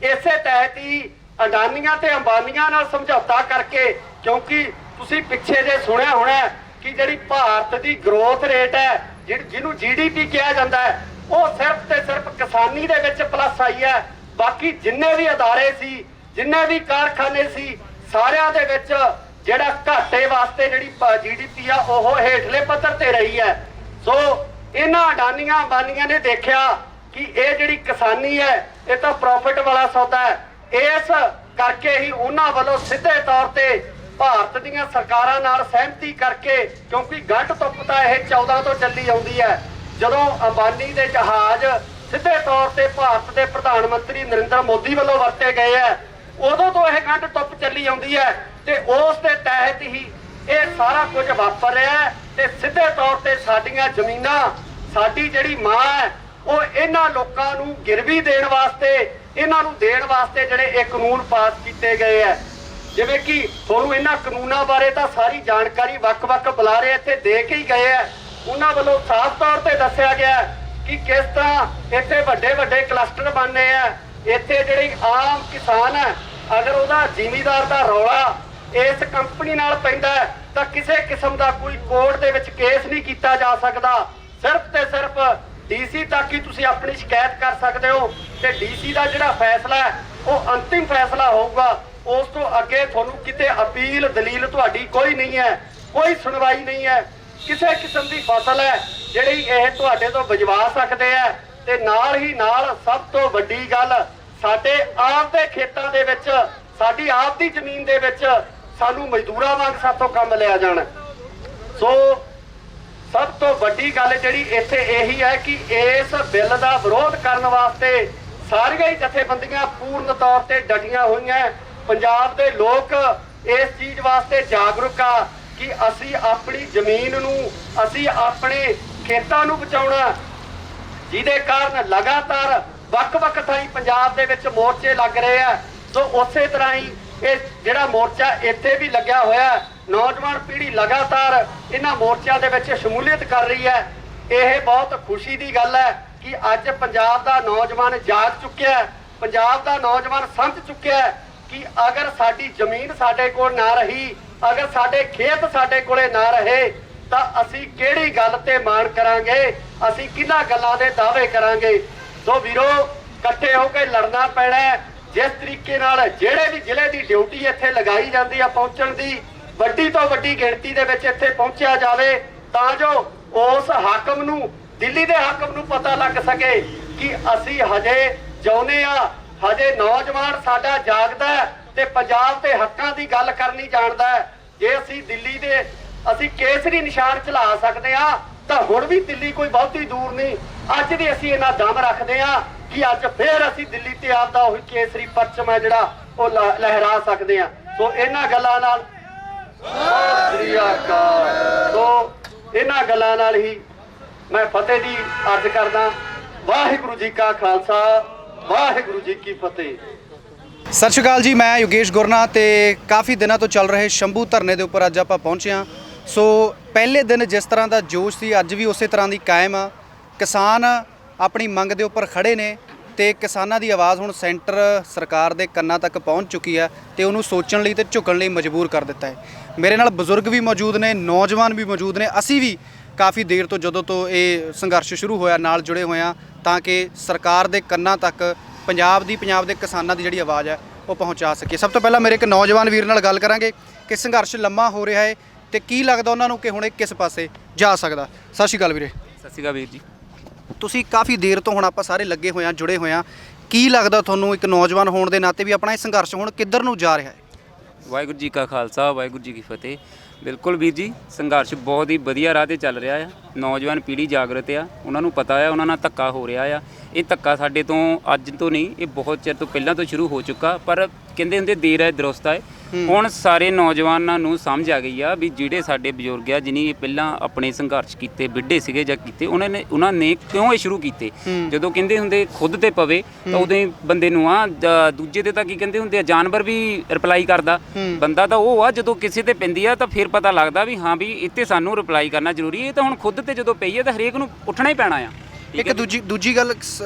ਇਸੇ ਤਹਿਤ ਹੀ ਅਡਾਨੀਆਂ ਤੇ ਅੰਬਾਨੀਆਂ ਨਾਲ ਸਮਝੌਤਾ ਕਰਕੇ, ਕਿਉਂਕਿ ਤੁਸੀਂ ਪਿੱਛੇ ਜੇ ਸੁਣਿਆ ਹੋਣਾ ਕਿ ਜਿਹੜੀ ਭਾਰਤ ਦੀ ਗਰੋਥ ਰੇਟ ਹੈ, ਜਿਹਨੂੰ GDP ਕਿਹਾ ਜਾਂਦਾ ਹੈ, ਉਹ ਸਿਰਫ ਤੇ ਸਿਰਫ ਕਿਸਾਨੀ ਦੇ ਵਿੱਚ ਪਲੱਸ ਆਈ ਹੈ। ਬਾਕੀ ਜਿੰਨੇ ਵੀ ਅਦਾਰੇ ਸੀ, ਜਿੰਨੇ ਵੀ ਕਾਰਖਾਨੇ ਸੀ ਸਾਰਿਆਂ ਦੇ ਵਿੱਚ ਜਿਹੜਾ ਘਾਟੇ ਵਾਸਤੇ ਜਿਹੜੀ GDP ਆ ਉਹ ਹੇਠਲੇ ਪੱਧਰ ਤੇ ਰਹੀ ਹੈ। ਸੋ ਇਹਨਾਂ ਅਡਾਨੀਆਂ ਅੰਬਾਨੀਆਂ ਨੇ ਦੇਖਿਆ ਕਿ ਇਹ ਜਿਹੜੀ ਕਿਸਾਨੀ ਹੈ ਇਹ ਤਾਂ ਪ੍ਰੋਫਿਟ ਵਾਲਾ ਸੌਦਾ ਹੈ। ਇਸ ਕਰਕੇ ਹੀ ਉਹਨਾਂ ਵੱਲੋਂ ਸਿੱਧੇ ਤੌਰ ਤੇ ਭਾਰਤ ਦੀਆਂ ਸਰਕਾਰਾਂ ਨਾਲ ਸਹਿਮਤੀ ਕਰਕੇ, ਕਿਉਂਕਿ ਗੰਢ ਧੁੱਪ ਤਾਂ ਇਹ 14 ਤੋਂ ਚੱਲੀ ਆਉਂਦੀ ਹੈ, ਜਦੋਂ ਅੰਬਾਨੀ ਦੇ ਜਹਾਜ਼ ਸਿੱਧੇ ਤੌਰ ਤੇ ਭਾਰਤ ਦੇ ਪ੍ਰਧਾਨ ਮੰਤਰੀ ਨਰਿੰਦਰ ਮੋਦੀ ਵੱਲੋਂ ਵਰਤੇ ਗਏ ਹੈ, ਉਦੋਂ ਤੋਂ ਇਹ ਗੰਢ ਧੁੱਪ ਚੱਲੀ ਆਉਂਦੀ ਹੈ ਤੇ ਉਸ ਦੇ ਤਹਿਤ ਹੀ ਇਹ ਸਾਰਾ ਕੁਝ ਵਾਪਰ ਰਿਹਾ ਹੈ। ਤੇ ਸਿੱਧੇ ਤੌਰ ਤੇ ਸਾਡੀਆਂ ਜ਼ਮੀਨਾਂ, ਸਾਡੀ ਜਿਹੜੀ ਮਾਂ ਹੈ, ਉਹ ਇਹਨਾਂ ਲੋਕਾਂ ਨੂੰ ਗਿਰਵੀ ਦੇਣ ਵਾਸਤੇ, ਇਹਨਾਂ ਨੂੰ ਦੇਣ ਵਾਸਤੇ ਜਿਹੜੇ ਇਹ ਕਾਨੂੰਨ ਪਾਸ ਕੀਤੇ ਗਏ ਹੈ। ਜਿਵੇਂ ਕਿ ਤੁਹਾਨੂੰ ਇਹਨਾਂ ਕਾਨੂੰਨਾਂ ਬਾਰੇ ਤਾਂ ਸਾਰੀ ਜਾਣਕਾਰੀ ਵੱਖ-ਵੱਖ ਬੁਲਾਰੇ ਇੱਥੇ ਦੇ ਕੇ ਹੀ ਗਏ ਹੈ। ਉਹਨਾਂ ਵੱਲੋਂ ਸਾਫ਼ ਤੌਰ ਤੇ ਦੱਸਿਆ ਗਿਆ ਕਿ ਕਿਸ ਤਰ੍ਹਾਂ ਇੱਥੇ ਵੱਡੇ-ਵੱਡੇ ਕਲਸਟਰ ਬਣਨੇ ਆ। ਇੱਥੇ ਜਿਹੜੀ ਆਮ ਕਿਸਾਨ ਹੈ, ਅਗਰ ਉਹਦਾ ਜ਼ਿਮੀਂਦਾਰ ਦਾ ਰੌਲਾ ਇਸ ਕੰਪਨੀ ਨਾਲ ਪੈਂਦਾ ਤਾਂ ਕਿਸੇ ਕਿਸਮ ਦਾ ਕੋਈ ਕੋਰਟ ਦੇ ਵਿੱਚ ਕੇਸ ਨਹੀਂ ਕੀਤਾ ਜਾ ਸਕਦਾ। ਸਿਰਫ ਤੇ ਸਿਰਫ DC ਤੱਕ ਹੀ ਤੁਸੀਂ ਆਪਣੀ ਸ਼ਿਕਾਇਤ ਕਰ ਸਕਦੇ ਹੋ ਤੇ DC ਦਾ ਜਿਹੜਾ ਫੈਸਲਾ ਹੈ ਉਹ ਅੰਤਿਮ ਫੈਸਲਾ ਹੋਊਗਾ। ਉਸ ਤੋਂ ਅੱਗੇ ਤੁਹਾਨੂੰ ਕਿਤੇ ਅਪੀਲ ਦਲੀਲ ਤੁਹਾਡੀ ਕੋਈ ਨਹੀਂ ਹੈ, ਕੋਈ ਸੁਣਵਾਈ ਨਹੀਂ ਹੈ। ਕਿਸੇ ਕਿਸਮ ਦੀ ਫਸਲ ਹੈ ਜਿਹੜੀ ਇਹ ਤੁਹਾਡੇ ਤੋਂ ਬਚਵਾ ਸਕਦੇ ਆ। ਤੇ ਨਾਲ ਹੀ ਨਾਲ ਸਭ ਤੋਂ ਵੱਡੀ ਗੱਲ, ਸਾਡੇ ਆਪ ਦੇ ਖੇਤਾਂ ਦੇ ਵਿੱਚ, ਸਾਡੀ ਆਪ ਦੀ ਜ਼ਮੀਨ ਦੇ ਵਿੱਚ ਸਾਨੂੰ ਮਜ਼ਦੂਰਾਂ ਵਾਂਗ ਸਾਥੋਂ ਕੰਮ ਲਿਆ ਜਾਣਾ। ਸੋ ਸਭ ਤੋਂ ਵੱਡੀ ਗੱਲ ਜਿਹੜੀ ਇੱਥੇ ਇਹੀ ਹੈ ਕਿ ਇਸ ਬਿੱਲ ਦਾ ਵਿਰੋਧ ਕਰਨ ਵਾਸਤੇ ਸਾਰੀਆਂ ਹੀ ਜਥੇਬੰਦੀਆਂ ਪੂਰਨ ਤੌਰ ਤੇ ਡਟੀਆਂ ਹੋਈਆਂ। ਪੰਜਾਬ ਦੇ ਲੋਕ ਇਸ ਚੀਜ਼ ਵਾਸਤੇ ਜਾਗਰੂਕ ਆ ਕਿ ਅਸੀਂ ਆਪਣੀ ਜ਼ਮੀਨ ਨੂੰ, ਅਸੀਂ ਆਪਣੇ ਖੇਤਾਂ ਨੂੰ ਬਚਾਉਣਾ, ਜਿਹਦੇ ਕਾਰਨ ਲਗਾਤਾਰ ਵੱਖ-ਵੱਖ ਥਾਈਂ ਪੰਜਾਬ ਦੇ ਵਿੱਚ ਮੋਰਚੇ ਲੱਗ ਰਹੇ ਆ। ਸੋ ਉਸੇ ਤਰ੍ਹਾਂ ਹੀ ਇਹ ਜਿਹੜਾ ਮੋਰਚਾ ਇੱਥੇ ਵੀ ਲੱਗਿਆ ਹੋਇਆ, ਨੌਜਵਾਨ ਪੀੜ੍ਹੀ ਲਗਾਤਾਰ ਇਹਨਾਂ ਮੋਰਚਿਆਂ ਦੇ ਵਿੱਚ ਸ਼ਮੂਲੀਅਤ ਕਰ ਰਹੀ ਹੈ। ਇਹ ਬਹੁਤ ਖੁਸ਼ੀ ਦੀ ਗੱਲ ਹੈ ਕਿ ਅੱਜ ਪੰਜਾਬ ਦਾ ਨੌਜਵਾਨ ਜਾਗ ਚੁੱਕਿਆ ਹੈ, ਪੰਜਾਬ ਦਾ ਨੌਜਵਾਨ ਸਮਝ ਚੁੱਕਿਆ ਹੈ ਕਿ ਅਗਰ ਸਾਡੀ ਜ਼ਮੀਨ ਸਾਡੇ ਕੋਲ ਨਾ ਰਹੀ, ਅਗਰ ਸਾਡੇ ਖੇਤ ਸਾਡੇ ਕੋਲੇ ਨਾ ਰਹੇ ਤਾਂ ਅਸੀਂ ਕਿਹੜੀ ਗੱਲ ਤੇ ਮਾਣ ਕਰਾਂਗੇ, ਅਸੀਂ ਕਿਹਨਾਂ ਗੱਲਾਂ ਦੇ ਦਾਅਵੇ ਕਰਾਂਗੇ। ਸੋ ਵੀਰੋ, ਇਕੱਠੇ ਹੋ ਕੇ ਲੜਨਾ ਪੈਣਾ ਹੈ। ਜਿਸ ਤਰੀਕੇ ਨਾਲ ਜਿਹੜੇ ਵੀ ਜ਼ਿਲ੍ਹੇ ਦੀ ਡਿਊਟੀ ਇੱਥੇ ਲਗਾਈ ਜਾਂਦੀ ਆ ਪਹੁੰਚਣ ਦੀ, ਵੱਡੀ ਤੋਂ ਵੱਡੀ ਗਿਣਤੀ ਦੇ ਵਿੱਚ ਇੱਥੇ ਪਹੁੰਚਿਆ ਜਾਵੇ ਤਾਂ ਜੋ ਉਸ ਹਾਕਮ ਨੂੰ, ਦਿੱਲੀ ਦੇ ਹਾਕਮ ਨੂੰ ਪਤਾ ਲੱਗ ਸਕੇ ਕਿ ਅਸੀਂ ਹਜੇ ਜਿਉਂਦੇ ਆ, ਹਜੇ ਨੌਜਵਾਨ ਸਾਡਾ ਜਾਗਦਾ ਹੈ ਤੇ ਪੰਜਾਬ ਦੇ ਹੱਕਾਂ ਦੀ ਗੱਲ ਕਰਨੀ ਜਾਣਦਾ ਹੈ। ਜੇ ਅਸੀਂ ਦਿੱਲੀ ਦੇ ਅਸੀਂ ਕੇਸਰੀ ਨਿਸ਼ਾਨ ਚਲਾ ਸਕਦੇ ਆ ਤਾਂ ਹੁਣ ਵੀ ਦਿੱਲੀ ਕੋਈ ਬਹੁਤੀ ਦੂਰ ਨਹੀਂ। ਅੱਜ ਵੀ ਅਸੀਂ ਇਹਨਾਂ ਦਮ ਰੱਖਦੇ ਆ ਕਿ ਅੱਜ ਫੇਰ ਅਸੀਂ ਦਿੱਲੀ ਤੇ ਆਪਦਾ ਉਹੀ ਕੇਸਰੀ ਪਰਚਮ ਹੈ ਜਿਹੜਾ ਉਹ ਲਹਿਰਾ ਸਕਦੇ ਆ। ਸੋ ਇਹਨਾਂ ਗੱਲਾਂ ਨਾਲ ਇਹਨਾਂ ਗੱਲਾਂ ਨਾਲ ਹੀ ਮੈਂ ਫਤਿਹ ਦੀ ਅਰਜ਼ ਕਰਦਾ। ਵਾਹਿਗੁਰੂ ਜੀ ਕਾ ਖਾਲਸਾ, ਵਾਹਿਗੁਰੂ ਜੀ ਕੀ ਫਤਿਹ। ਸਤਿ ਸ਼੍ਰੀ ਅਕਾਲ ਜੀ, ਮੈਂ ਯੋਗੇਸ਼ ਗੁਰਨਾ ਤੇ ਕਾਫੀ ਦਿਨਾਂ ਤੋਂ ਚੱਲ ਰਹੇ ਸ਼ੰਭੂ ਧਰਨੇ ਦੇ ਉੱਪਰ ਅੱਜ ਆਪਾਂ ਪਹੁੰਚੇ ਹਾਂ। ਸੋ ਪਹਿਲੇ ਦਿਨ ਜਿਸ ਤਰ੍ਹਾਂ ਦਾ ਜੋਸ਼ ਸੀ ਅੱਜ ਵੀ ਉਸੇ ਤਰ੍ਹਾਂ ਦੀ ਕਾਇਮ ਆ। ਕਿਸਾਨ ਆਪਣੀ ਮੰਗ ਦੇ ਉੱਪਰ ਖੜੇ ਨੇ ਤੇ ਕਿਸਾਨਾਂ ਦੀ ਆਵਾਜ਼ ਹੁਣ ਸੈਂਟਰ ਸਰਕਾਰ ਦੇ ਕੰਨਾਂ ਤੱਕ ਪਹੁੰਚ ਚੁੱਕੀ ਹੈ ਤੇ ਉਹਨੂੰ ਸੋਚਣ ਲਈ ਤੇ ਝੁਕਣ ਲਈ ਮਜਬੂਰ ਕਰ ਦਿੱਤਾ ਹੈ। ਮੇਰੇ ਨਾਲ ਬਜ਼ੁਰਗ ਵੀ ਮੌਜੂਦ ਨੇ, ਨੌਜਵਾਨ ਵੀ ਮੌਜੂਦ ਨੇ। ਅਸੀਂ ਵੀ ਕਾਫੀ ਦੇਰ ਤੋਂ, ਜਦੋਂ ਤੋਂ ਇਹ ਸੰਘਰਸ਼ ਸ਼ੁਰੂ ਹੋਇਆ, ਨਾਲ ਜੁੜੇ ਹੋਏ ਹਾਂ ਤਾਂ ਕਿ ਸਰਕਾਰ ਦੇ ਕੰਨਾਂ ਤੱਕ ਪੰਜਾਬ ਦੇ ਕਿਸਾਨਾਂ ਦੀ ਜਿਹੜੀ ਆਵਾਜ਼ ਹੈ ਉਹ ਪਹੁੰਚਾ ਸਕੀਏ। ਸਭ ਤੋਂ ਪਹਿਲਾਂ ਮੇਰੇ ਇੱਕ ਨੌਜਵਾਨ ਵੀਰ ਨਾਲ ਗੱਲ ਕਰਾਂਗੇ ਕਿ ਸੰਘਰਸ਼ ਲੰਮਾ ਹੋ ਰਿਹਾ ਹੈ ਤੇ ਕੀ ਲੱਗਦਾ ਉਹਨਾਂ ਨੂੰ ਕਿ ਹੁਣ ਇਹ ਕਿਸ ਪਾਸੇ ਜਾ ਸਕਦਾ। ਸਤਿ ਸ਼੍ਰੀ ਅਕਾਲ ਵੀਰੇ। ਸਤਿ ਸ਼੍ਰੀ ਅਕਾਲ ਵੀਰ ਜੀ। ਤੁਸੀਂ ਕਾਫੀ ਦੇਰ ਤੋਂ ਹੁਣ ਆਪਾਂ ਸਾਰੇ ਲੱਗੇ ਹੋਏ ਹਾਂ, ਜੁੜੇ ਹੋਏ ਹਾਂ, ਕੀ ਲੱਗਦਾ ਤੁਹਾਨੂੰ ਇੱਕ ਨੌਜਵਾਨ ਹੋਣ ਦੇ ਨਾਤੇ ਵੀ ਆਪਣਾ ਇਹ ਸੰਘਰਸ਼ ਹੁਣ ਕਿੱਧਰ ਨੂੰ ਜਾ ਰਿਹਾ ਹੈ? ਵਾਹਿਗੁਰੂ ਜੀ ਕਾ ਖਾਲਸਾ, ਵਾਹਿਗੁਰੂ ਜੀ ਕੀ ਫਤਿਹ। ਬਿਲਕੁਲ ਵੀਰ ਜੀ, ਸੰਘਰਸ਼ ਬਹੁਤ ਹੀ ਵਧੀਆ ਰਾਹ ਤੇ ਚੱਲ ਰਿਹਾ ਆ। ਨੌਜਵਾਨ ਪੀੜ੍ਹੀ ਜਾਗਰਤ ਆ, ਉਹਨਾਂ ਨੂੰ ਪਤਾ ਆ ਉਹਨਾਂ ਨਾਲ ਧੱਕਾ ਹੋ ਰਿਹਾ ਆ। ਇਹ ਧੱਕਾ ਸਾਡੇ ਤੋਂ ਅੱਜ ਤੋਂ ਨਹੀਂ, ਇਹ ਬਹੁਤ ਚਿਰ ਤੋਂ ਪਹਿਲਾਂ ਤੋਂ ਸ਼ੁਰੂ ਹੋ ਚੁੱਕਾ। ਪਰ ਕਹਿੰਦੇ ਹੁੰਦੇ ਦੇਰ ਹੈ ਦਰੁਸਤ ਹੈ। ਹੁਣ ਸਾਰੇ ਨੌਜਵਾਨਾਂ ਨੂੰ ਸਮਝ ਆ ਗਈ ਆ ਵੀ ਜਿਹੜੇ ਸਾਡੇ ਬਜ਼ੁਰਗ ਆ ਜਿਨੀ ਪਹਿਲਾਂ ਆਪਣੇ ਸੰਘਰਸ਼ ਕੀਤੇ, ਵਿੱਢੇ ਸੀਗੇ ਜਾਂ ਕੀਤੇ, ਉਹਨਾਂ ਨੇ ਕਿਉਂ ਇਹ ਸ਼ੁਰੂ ਕੀਤੇ। ਜਦੋਂ ਕਹਿੰਦੇ ਹੁੰਦੇ ਖੁਦ ਤੇ ਪਵੇ ਤਾਂ ਉਦੋਂ ਹੀ ਬੰਦੇ ਨੂੰ ਆ, ਦੂਜੇ ਤੇ ਤਾਂ ਕੀ ਕਹਿੰਦੇ ਹੁੰਦੇ ਆ, ਜਾਨਵਰ ਵੀ ਰਿਪਲਾਈ ਕਰਦਾ। ਬੰਦਾ ਤਾਂ ਉਹ ਆ ਜਦੋਂ ਕਿਸੇ ਤੇ ਪੈਂਦੀ ਆ ਤਾਂ ਫਿਰ ਪਤਾ ਲੱਗਦਾ ਵੀ ਹਾਂ ਵੀ ਇੱਥੇ ਸਾਨੂੰ ਰਿਪਲਾਈ ਕਰਨਾ ਜ਼ਰੂਰੀ ਹੈ। ਤਾਂ ਹੁਣ ਖੁਦ ਤੇ ਜਦੋਂ ਪਈ ਹੈ ਤਾਂ ਹਰੇਕ ਨੂੰ ਉੱਠਣਾ ਹੀ ਪੈਣਾ ਆ। ਇੱਕ ਦੂਜੀ ਗੱਲ,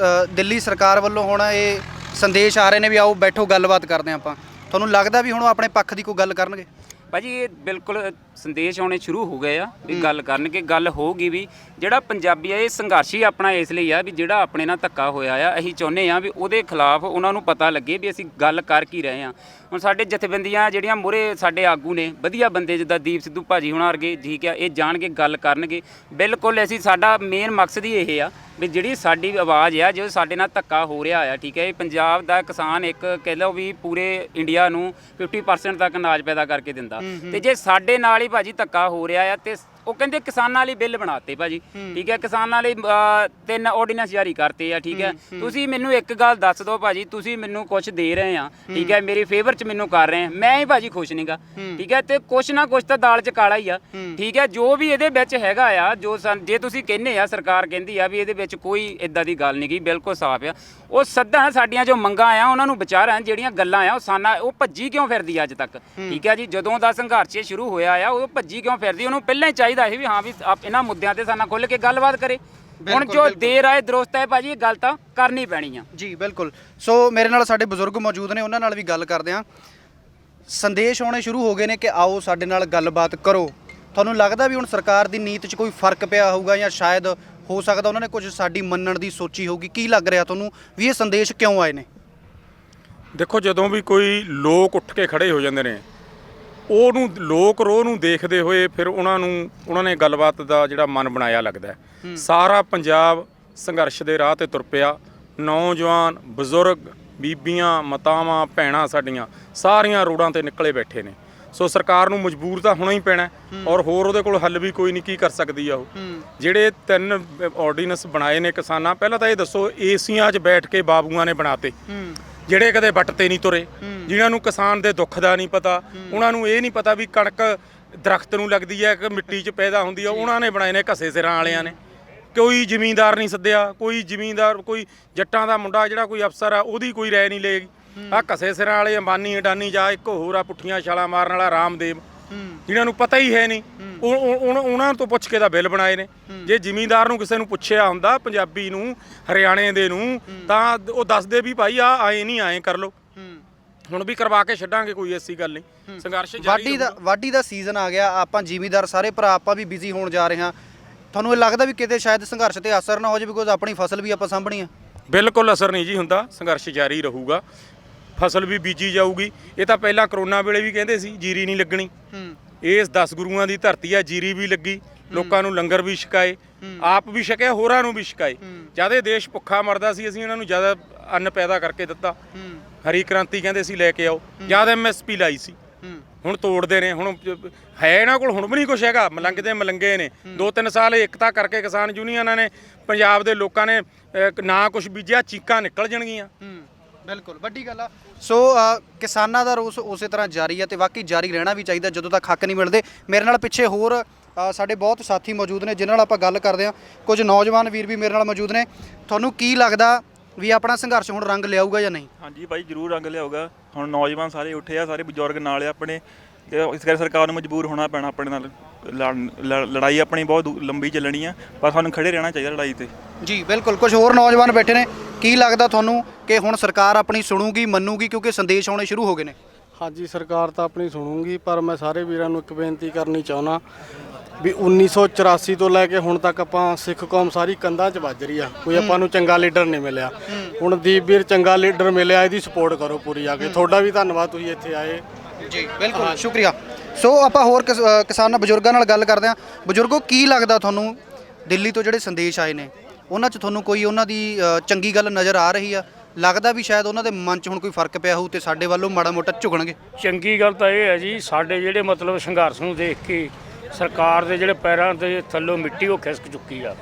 ਦਿੱਲੀ ਸਰਕਾਰ ਵੱਲੋਂ ਹੁਣ ਇਹ ਸੰਦੇਸ਼ ਆ ਰਹੇ ਨੇ ਵੀ ਆਓ ਬੈਠੋ ਗੱਲਬਾਤ ਕਰਦੇ ਹਾਂ ਆਪਾਂ। ਤੁਹਾਨੂੰ ਲੱਗਦਾ ਵੀ ਹੁਣ ਉਹ ਆਪਣੇ ਪੱਖ ਦੀ ਕੋਈ ਗੱਲ ਕਰਨਗੇ? ਭਾਜੀ ਇਹ ਬਿਲਕੁਲ ਸੰਦੇਸ਼ ਆਉਣੇ ਸ਼ੁਰੂ ਹੋ ਗਏ ਆ ਵੀ ਗੱਲ ਕਰਨਗੇ, ਗੱਲ ਹੋਊਗੀ ਵੀ। ਜਿਹੜਾ ਪੰਜਾਬੀ ਆ ਇਹ ਸੰਘਰਸ਼ੀ ਆਪਣਾ ਇਸ ਲਈ ਆ ਵੀ ਜਿਹੜਾ ਆਪਣੇ ਨਾਲ ਧੱਕਾ ਹੋਇਆ ਆ, ਅਸੀਂ ਚਾਹੁੰਦੇ ਆ ਵੀ ਉਹਦੇ ਖਿਲਾਫ ਉਹਨਾਂ ਨੂੰ ਪਤਾ ਲੱਗੇ ਵੀ ਅਸੀਂ ਗੱਲ ਕਰ ਕੀ ਰਹੇ ਆ। ਹੁਣ ਸਾਡੇ ਜਥੇਬੰਦੀਆਂ ਜਿਹੜੀਆਂ ਮੂਹਰੇ ਸਾਡੇ ਆਗੂ ਨੇ, ਵਧੀਆ ਬੰਦੇ ਜਿੱਦਾਂ ਦੀਪ ਸਿੱਧੂ ਭਾਜੀ ਹੁਣਾਂ ਵਰਗੇ, ਠੀਕ ਆ, ਇਹ ਜਾਣਗੇ ਗੱਲ ਕਰਨਗੇ। ਬਿਲਕੁਲ ਅਸੀਂ ਸਾਡਾ ਮੇਨ ਮਕਸਦ ਹੀ ਇਹ ਆ ਵੀ ਜਿਹੜੀ ਸਾਡੀ ਆਵਾਜ਼ ਆ, ਜੋ ਸਾਡੇ ਨਾਲ ਧੱਕਾ ਹੋ ਰਿਹਾ ਆ, ਠੀਕ ਹੈ, ਇਹ ਪੰਜਾਬ ਦਾ ਕਿਸਾਨ ਇੱਕ ਕਹਿ ਲਓ ਵੀ ਪੂਰੇ ਇੰਡੀਆ ਨੂੰ 50% ਤੱਕ ਅਨਾਜ ਪੈਦਾ ਕਰਕੇ ਦਿੰਦਾ, ਤੇ ਜੇ ਸਾਡੇ ਨਾਲ ਹੀ ਭਾਜੀ ਧੱਕਾ ਹੋ ਰਿਹਾ ਆ ਤੇ ਉਹ ਕਹਿੰਦੇ ਕਿਸਾਨਾਂ ਲਈ ਬਿੱਲ ਬਣਾਤੇ ਭਾਜੀ, ਠੀਕ ਹੈ, ਕਿਸਾਨਾਂ ਲਈ 3 ਆਰਡੀਨੈਂਸ ਜਾਰੀ ਕਰਤੇ ਆ, ਠੀਕ ਹੈ। ਤੁਸੀਂ ਮੈਨੂੰ ਇੱਕ ਗੱਲ ਦੱਸ ਦਿਓ ਭਾਜੀ, ਤੁਸੀਂ ਮੈਨੂੰ ਕੁਝ ਦੇ ਰਹੇ ਆ, ਠੀਕ ਹੈ, ਮੇਰੀ ਫੇਵਰ ਚ ਮੈਨੂੰ ਕਰ ਰਹੇ ਆ, ਮੈਂ ਹੀ ਭਾਜੀ ਖੁਸ਼ ਨਹੀਂਗਾ, ਠੀਕ ਹੈ, ਤੇ ਕੁਛ ਨਾ ਕੁਛ ਤਾਂ ਦਾਲ ਚ ਕਾਲਾ ਹੀ ਆ, ਠੀਕ ਹੈ। ਜੋ ਵੀ ਇਹਦੇ ਵਿੱਚ ਹੈਗਾ ਆ, ਜੋ ਜੇ ਤੁਸੀਂ ਕਹਿੰਦੇ ਆ, ਸਰਕਾਰ ਕਹਿੰਦੀ ਆ ਵੀ ਇਹਦੇ ਵਿੱਚ ਕੋਈ ਇਦਾਂ ਦੀ ਗੱਲ ਨਹੀਂ ਗੀ, ਬਿਲਕੁਲ ਸਾਫ਼ ਆ। ਉਹ ਸੱਦਾ ਸਾਡੀਆਂ ਜੋ ਮੰਗਾਂ ਆ ਉਹਨਾਂ ਨੂੰ ਵਿਚਾਰਾਂ, ਜਿਹੜੀਆਂ ਗੱਲਾਂ ਆ ਉਹ ਭੱਜੀ ਕਿਉਂ ਫਿਰਦੀ ਅੱਜ ਤੱਕ, ਠੀਕ ਹੈ ਜੀ। ਜਦੋਂ ਦਾ ਸੰਘਰਸ਼ ਸ਼ੁਰੂ ਹੋਇਆ ਆ ਉਹ ਭੱਜੀ ਕਿਉਂ ਫਿਰਦੀ, ਉਹਨੂੰ ਪਹਿਲਾਂ ਹੀ ਚਾਹੀਦਾ ਸੀ ਵੀ ਹਾਂ ਵੀ ਇਹਨਾਂ ਮੁੱਦਿਆਂ ਤੇ ਸਾਨਾ ਖੁੱਲ੍ਹ ਕੇ ਗੱਲਬਾਤ ਕਰੇ। ਹੁਣ ਜੋ ਦੇਰ ਆਏ ਦਰੁਸਤ ਹੈ ਭਾਜੀ, ਇਹ ਗੱਲ ਤਾਂ ਕਰਨੀ ਪੈਣੀ ਆ ਜੀ। ਬਿਲਕੁਲ। ਸੋ ਮੇਰੇ ਨਾਲ ਸਾਡੇ ਬਜ਼ੁਰਗ ਮੌਜੂਦ ਨੇ, ਉਹਨਾਂ ਨਾਲ ਵੀ ਗੱਲ ਕਰਦੇ ਹਾਂ। ਸੰਦੇਸ਼ ਆਉਣੇ ਸ਼ੁਰੂ ਹੋ ਗਏ ਨੇ ਕਿ ਆਓ ਸਾਡੇ ਨਾਲ ਗੱਲਬਾਤ ਕਰੋ। ਤੁਹਾਨੂੰ ਲੱਗਦਾ ਵੀ ਹੁਣ ਸਰਕਾਰ ਦੀ ਨੀਤ 'ਚ ਕੋਈ ਫਰਕ ਪਿਆ ਹੋਊਗਾ, ਜਾਂ ਸ਼ਾਇਦ ਹੋ ਸਕਦਾ ਉਹਨਾਂ ਨੇ ਕੁਝ ਸਾਡੀ ਮੰਨਣ ਦੀ ਸੋਚੀ ਹੋਊਗੀ? ਕੀ ਲੱਗ ਰਿਹਾ ਤੁਹਾਨੂੰ ਵੀ ਇਹ ਸੰਦੇਸ਼ ਕਿਉਂ ਆਏ ਨੇ? ਦੇਖੋ, ਜਦੋਂ ਵੀ ਕੋਈ ਲੋਕ ਉੱਠ ਕੇ ਖੜੇ ਹੋ ਜਾਂਦੇ ਨੇ, ਉਹਨੂੰ ਲੋਕ ਰੋਹ ਨੂੰ ਦੇਖਦੇ ਹੋਏ ਫਿਰ ਉਹਨਾਂ ਨੇ ਗੱਲਬਾਤ ਦਾ ਜਿਹੜਾ ਮਨ ਬਣਾਇਆ ਲੱਗਦਾ। ਸਾਰਾ ਪੰਜਾਬ ਸੰਘਰਸ਼ ਦੇ ਰਾਹ ਤੇ ਤੁਰ ਪਿਆ। ਨੌਜਵਾਨ, ਬਜ਼ੁਰਗ, ਬੀਬੀਆਂ, ਮਾਤਾਵਾਂ, ਭੈਣਾਂ ਸਾਡੀਆਂ ਸਾਰੀਆਂ ਰੋਡਾਂ ਤੇ ਨਿਕਲੇ ਬੈਠੇ ਨੇ। ਸੋ ਸਰਕਾਰ ਨੂੰ ਮਜਬੂਰ ਤਾਂ ਹੋਣਾ ਹੀ ਪੈਣਾ, ਔਰ ਹੋਰ ਉਹਦੇ ਕੋਲ ਹੱਲ ਵੀ ਕੋਈ ਨਹੀਂ। ਕੀ ਕਰ ਸਕਦੀ ਆ ਉਹ? ਜਿਹੜੇ 3 ਆਰਡੀਨੈਂਸ ਬਣਾਏ ਨੇ ਕਿਸਾਨਾਂ, ਪਹਿਲਾਂ ਤਾਂ ਇਹ ਦੱਸੋ, ਏਸੀਆਂ 'ਚ ਬੈਠ ਕੇ ਬਾਬੂਆਂ ਨੇ ਬਣਾਤੇ, ਜਿਹੜੇ ਕਦੇ ਵੱਟ ਤੇ ਨਹੀਂ ਤੁਰੇ, ਜਿਨ੍ਹਾਂ ਨੂੰ ਕਿਸਾਨ ਦੇ ਦੁੱਖ ਦਾ ਨਹੀਂ ਪਤਾ, ਉਹਨਾਂ ਨੂੰ ਇਹ ਨਹੀਂ ਪਤਾ ਵੀ ਕਣਕ ਦਰਖਤ ਨੂੰ ਲੱਗਦੀ ਹੈ ਕਿ ਮਿੱਟੀ 'ਚ ਪੈਦਾ ਹੁੰਦੀ ਆ, ਉਹਨਾਂ ਨੇ ਬਣਾਏ ਨੇ ਘਸੇ ਸਿਰਾਂ ਵਾਲਿਆਂ ਨੇ। ਕੋਈ ਜ਼ਿਮੀਂਦਾਰ ਨਹੀਂ ਸੱਦਿਆ, ਕੋਈ ਜ਼ਿਮੀਂਦਾਰ, ਕੋਈ ਜੱਟਾਂ ਦਾ ਮੁੰਡਾ ਜਿਹੜਾ ਕੋਈ ਅਫਸਰ ਆ, ਉਹਦੀ ਕੋਈ ਰਾਏ ਨਹੀਂ ਲਏਗੀ। ਆਹ ਘਸੇ ਸਿਰਾਂ ਵਾਲੇ ਅੰਬਾਨੀ ਅਡਾਨੀ, ਜਾਂ ਇੱਕ ਹੋਰ ਆ ਪੁੱਠੀਆਂ ਛਾਲਾਂ ਮਾਰਨ ਵਾਲਾ ਰਾਮਦੇਵ, ਜਿਨ੍ਹਾਂ ਨੂੰ ਪਤਾ ਹੀ ਹੈ ਨਹੀਂ, ਉਹਨਾਂ ਤੋਂ ਪੁੱਛ ਕੇ ਤਾਂ ਬਿੱਲ ਬਣਾਏ ਨੇ। ਜੇ ਜ਼ਿਮੀਂਦਾਰ ਨੂੰ ਕਿਸੇ ਨੂੰ ਪੁੱਛਿਆ ਹੁੰਦਾ, ਪੰਜਾਬੀ ਨੂੰ, ਹਰਿਆਣੇ ਦੇ ਨੂੰ, ਤਾਂ ਉਹ ਦੱਸਦੇ ਵੀ ਭਾਈ ਆ ਆਏ ਨਹੀਂ, ਆਏ ਕਰ ਲਓ। ਹੁਣ ਵੀ ਕਰਵਾ ਕੇ ਛੱਡਾਂਗੇ, ਕੋਈ ਐਸੀ ਗੱਲ ਨਹੀਂ। ਸੰਘਰਸ਼ ਵਾਢੀ ਦਾ ਸੀਜ਼ਨ ਆ ਗਿਆ, ਆਪਾਂ ਜ਼ਿਮੀਂਦਾਰ ਸਾਰੇ ਭਰਾ ਆਪਾਂ ਵੀ ਬਿਜ਼ੀ ਹੋਣ ਜਾ ਰਹੇ ਹਾਂ। ਤੁਹਾਨੂੰ ਇਹ ਲੱਗਦਾ ਵੀ ਕਿਤੇ ਸ਼ਾਇਦ ਸੰਘਰਸ਼ ਤੇ ਅਸਰ ਨਾ ਹੋ ਜਾਵੇ, ਬਿਕੋਜ਼ ਆਪਣੀ ਫਸਲ ਵੀ ਆਪਾਂ ਸਾਂਭਣੀ ਆ? ਬਿਲਕੁਲ ਅਸਰ ਨਹੀਂ ਜੀ ਹੁੰਦਾ, ਸੰਘਰਸ਼ ਜਾਰੀ ਰਹੂਗਾ, ਫਸਲ ਵੀ ਬੀਜੀ ਜਾਊਗੀ। ਇਹ ਤਾਂ ਪਹਿਲਾਂ ਕਰੋਨਾ ਵੇਲੇ ਵੀ ਕਹਿੰਦੇ ਸੀ ਜੀਰੀ ਨਹੀਂ ਲੱਗਣੀ। ਇਸ 10 ਗੁਰੂਆਂ ਦੀ ਧਰਤੀ ਆ, ਜੀਰੀ ਵੀ ਲੱਗੀ, ਲੋਕਾਂ ਨੂੰ ਲੰਗਰ ਵੀ ਛਕਾਏ, ਆਪ ਵੀ ਛਕਿਆ, ਹੋਰਾਂ ਨੂੰ ਵੀ ਛਕਾਏ। ਜਦ ਇਹ ਦੇਸ਼ ਭੁੱਖਾ ਮਰਦਾ ਸੀ, ਅਸੀਂ ਇਹਨਾਂ ਨੂੰ ਜ਼ਿਆਦਾ ਅੰਨ ਪੈਦਾ ਕਰਕੇ ਦਿੱਤਾ। ਹਰੀ ਕ੍ਰਾਂਤੀ ਕਹਿੰਦੇ ਸੀ ਲੈ ਕੇ ਆਓ, ਜਦ MSP ਲਾਈ ਸੀ। ਹੁਣ ਤੋੜਦੇ ਨੇ। ਹੁਣ ਹੈ ਇਹਨਾਂ ਕੋਲ ਹੁਣ ਵੀ ਨਹੀਂ ਕੁਛ ਹੈਗਾ, ਮਲੰਗਦੇ ਮਲੰਗੇ ਨੇ। 2-3 ਸਾਲ ਏਕਤਾ ਕਰਕੇ ਕਿਸਾਨ ਯੂਨੀਅਨਾਂ ਨੇ, ਪੰਜਾਬ ਦੇ ਲੋਕਾਂ ਨੇ ਨਾ ਕੁਛ ਬੀਜਿਆ, ਚੀਕਾਂ ਨਿਕਲ ਜਾਣਗੀਆਂ। ਬਿਲਕੁਲ ਵੱਡੀ ਗੱਲ ਆ। ਸੋ ਕਿਸਾਨਾਂ ਦਾ ਰੋਸ ਉਸੇ ਤਰ੍ਹਾਂ ਜਾਰੀ ਆ, ਤੇ ਵਾਕਈ ਜਾਰੀ ਰਹਿਣਾ ਵੀ ਚਾਹੀਦਾ ਜਦੋਂ ਤੱਕ ਹੱਕ ਨਹੀਂ ਮਿਲਦੇ। ਮੇਰੇ ਨਾਲ ਪਿੱਛੇ ਹੋਰ ਸਾਡੇ ਬਹੁਤ ਸਾਥੀ ਮੌਜੂਦ ਨੇ, ਜਿਨ੍ਹਾਂ ਨਾਲ ਆਪਾਂ ਗੱਲ ਕਰਦੇ ਹਾਂ। ਕੁਝ ਨੌਜਵਾਨ ਵੀਰ ਵੀ ਮੇਰੇ ਨਾਲ ਮੌਜੂਦ ਨੇ। ਤੁਹਾਨੂੰ ਕੀ ਲੱਗਦਾ ਵੀ ਆਪਣਾ ਸੰਘਰਸ਼ ਹੁਣ ਰੰਗ ਲਿਆਊਗਾ ਜਾਂ ਨਹੀਂ? ਹਾਂਜੀ ਬਾਈ, ਜ਼ਰੂਰ ਰੰਗ ਲਿਆਊਗਾ। ਹੁਣ ਨੌਜਵਾਨ ਸਾਰੇ ਉੱਠੇ ਆ, ਸਾਰੇ ਬਜ਼ੁਰਗ ਨਾਲ ਆ ਆਪਣੇ, ਇਸ ਕਰਕੇ ਸਰਕਾਰ ਨੂੰ ਮਜਬੂਰ ਹੋਣਾ ਪੈਣਾ ਆਪਣੇ ਨਾਲ। ਲੜਾਈ ਆਪਣੀ ਬਹੁਤ ਲੰਬੀ ਚੱਲਣੀ ਆ, ਪਰ ਸਾਨੂੰ ਖੜੇ ਰਹਿਣਾ ਚਾਹੀਦਾ ਲੜਾਈ ਤੇ। ਜੀ ਬਿਲਕੁਲ। ਕੁਝ ਹੋਰ ਨੌਜਵਾਨ ਬੈਠੇ ਨੇ। ਕੀ ਲੱਗਦਾ ਤੁਹਾਨੂੰ ਕਿ ਹੁਣ ਸਰਕਾਰ ਆਪਣੀ ਸੁਣੂਗੀ, ਮੰਨੂਗੀ, ਕਿਉਂਕਿ ਸੰਦੇਸ਼ ਆਉਣੇ ਸ਼ੁਰੂ ਹੋ ਗਏ ਨੇ? ਹਾਂਜੀ, ਸਰਕਾਰ ਤਾਂ ਆਪਣੀ ਸੁਣੂਗੀ, ਪਰ ਮੈਂ ਸਾਰੇ ਵੀਰਾਂ ਨੂੰ ਇੱਕ ਬੇਨਤੀ ਕਰਨੀ ਚਾਹੁੰਦਾ ਵੀ 1984 ਤੋਂ ਲੈ ਕੇ ਹੁਣ ਤੱਕ ਆਪਾਂ ਸਿੱਖ ਕੌਮ ਸਾਰੀ ਕੰਧਾਂ 'ਚ ਵੱਜ ਰਹੀ ਆ, ਕੋਈ ਆਪਾਂ ਨੂੰ ਚੰਗਾ ਲੀਡਰ ਨਹੀਂ ਮਿਲਿਆ। ਹੁਣ ਦੀਪ ਵੀਰ ਚੰਗਾ ਲੀਡਰ ਮਿਲਿਆ, ਇਹਦੀ ਸਪੋਰਟ ਕਰੋ ਪੂਰੀ ਆ ਕੇ। ਤੁਹਾਡਾ ਵੀ ਧੰਨਵਾਦ, ਤੁਸੀਂ ਇੱਥੇ ਆਏ। ਜੀ ਬਿਲਕੁਲ, ਸ਼ੁਕਰੀਆ। ਸੋ ਆਪਾਂ ਹੋਰ ਕਿਸਾਨਾਂ ਬਜ਼ੁਰਗਾਂ ਨਾਲ ਗੱਲ ਕਰਦੇ ਹਾਂ। ਬਜ਼ੁਰਗੋ, ਕੀ ਲੱਗਦਾ ਤੁਹਾਨੂੰ ਦਿੱਲੀ ਤੋਂ ਜਿਹੜੇ ਸੰਦੇਸ਼ ਆਏ ਨੇ, ਉਹਨਾਂ 'ਚ ਤੁਹਾਨੂੰ ਕੋਈ ਉਹਨਾਂ ਦੀ ਚੰਗੀ ਗੱਲ ਨਜ਼ਰ ਆ ਰਹੀ ਆ? ਲੱਗਦਾ ਵੀ ਸ਼ਾਇਦ ਉਹਨਾਂ ਦੇ ਮਨ 'ਚ ਹੁਣ ਕੋਈ ਫਰਕ ਪਿਆ ਹੋਊ ਤੇ ਸਾਡੇ ਵੱਲੋਂ ਮਾੜਾ ਮੋਟਾ ਝੁਕਣਗੇ? ਚੰਗੀ ਗੱਲ ਤਾਂ ਇਹ ਹੈ ਜੀ, ਸਾਡੇ ਜਿਹੜੇ ਮਤਲਬ ਸੰਘਰਸ਼ ਨੂੰ ਦੇਖ ਕੇ ਸਰਕਾਰ ਦੇ ਜਿਹੜੇ ਪੈਰਾਂ ਦੇ ਥੱਲੋਂ ਮਿੱਟੀ ਉਹ ਖਿਸਕ ਚੁੱਕੀ ਆ।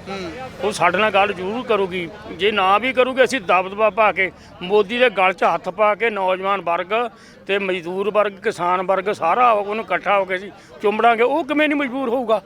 ਉਹ ਸਾਡੇ ਨਾਲ ਗੱਲ ਜ਼ਰੂਰ ਕਰੂਗੀ। ਜੇ ਨਾ ਵੀ ਕਰੂਗੀ, ਅਸੀਂ ਦਬਦਬਾ ਪਾ ਕੇ ਮੋਦੀ ਦੇ ਗਲ 'ਚ ਹੱਥ ਪਾ ਕੇ ਨੌਜਵਾਨ ਵਰਗ ਤੇ ਮਜ਼ਦੂਰ ਵਰਗ, ਕਿਸਾਨ ਵਰਗ ਸਾਰਾ ਉਹਨੂੰ ਇਕੱਠਾ ਹੋ ਕੇ ਅਸੀਂ ਚੁੰਬੜਾਂਗੇ। ਉਹ ਕਿਵੇਂ ਨਹੀਂ ਮਜਬੂਰ ਹੋਊਗਾ?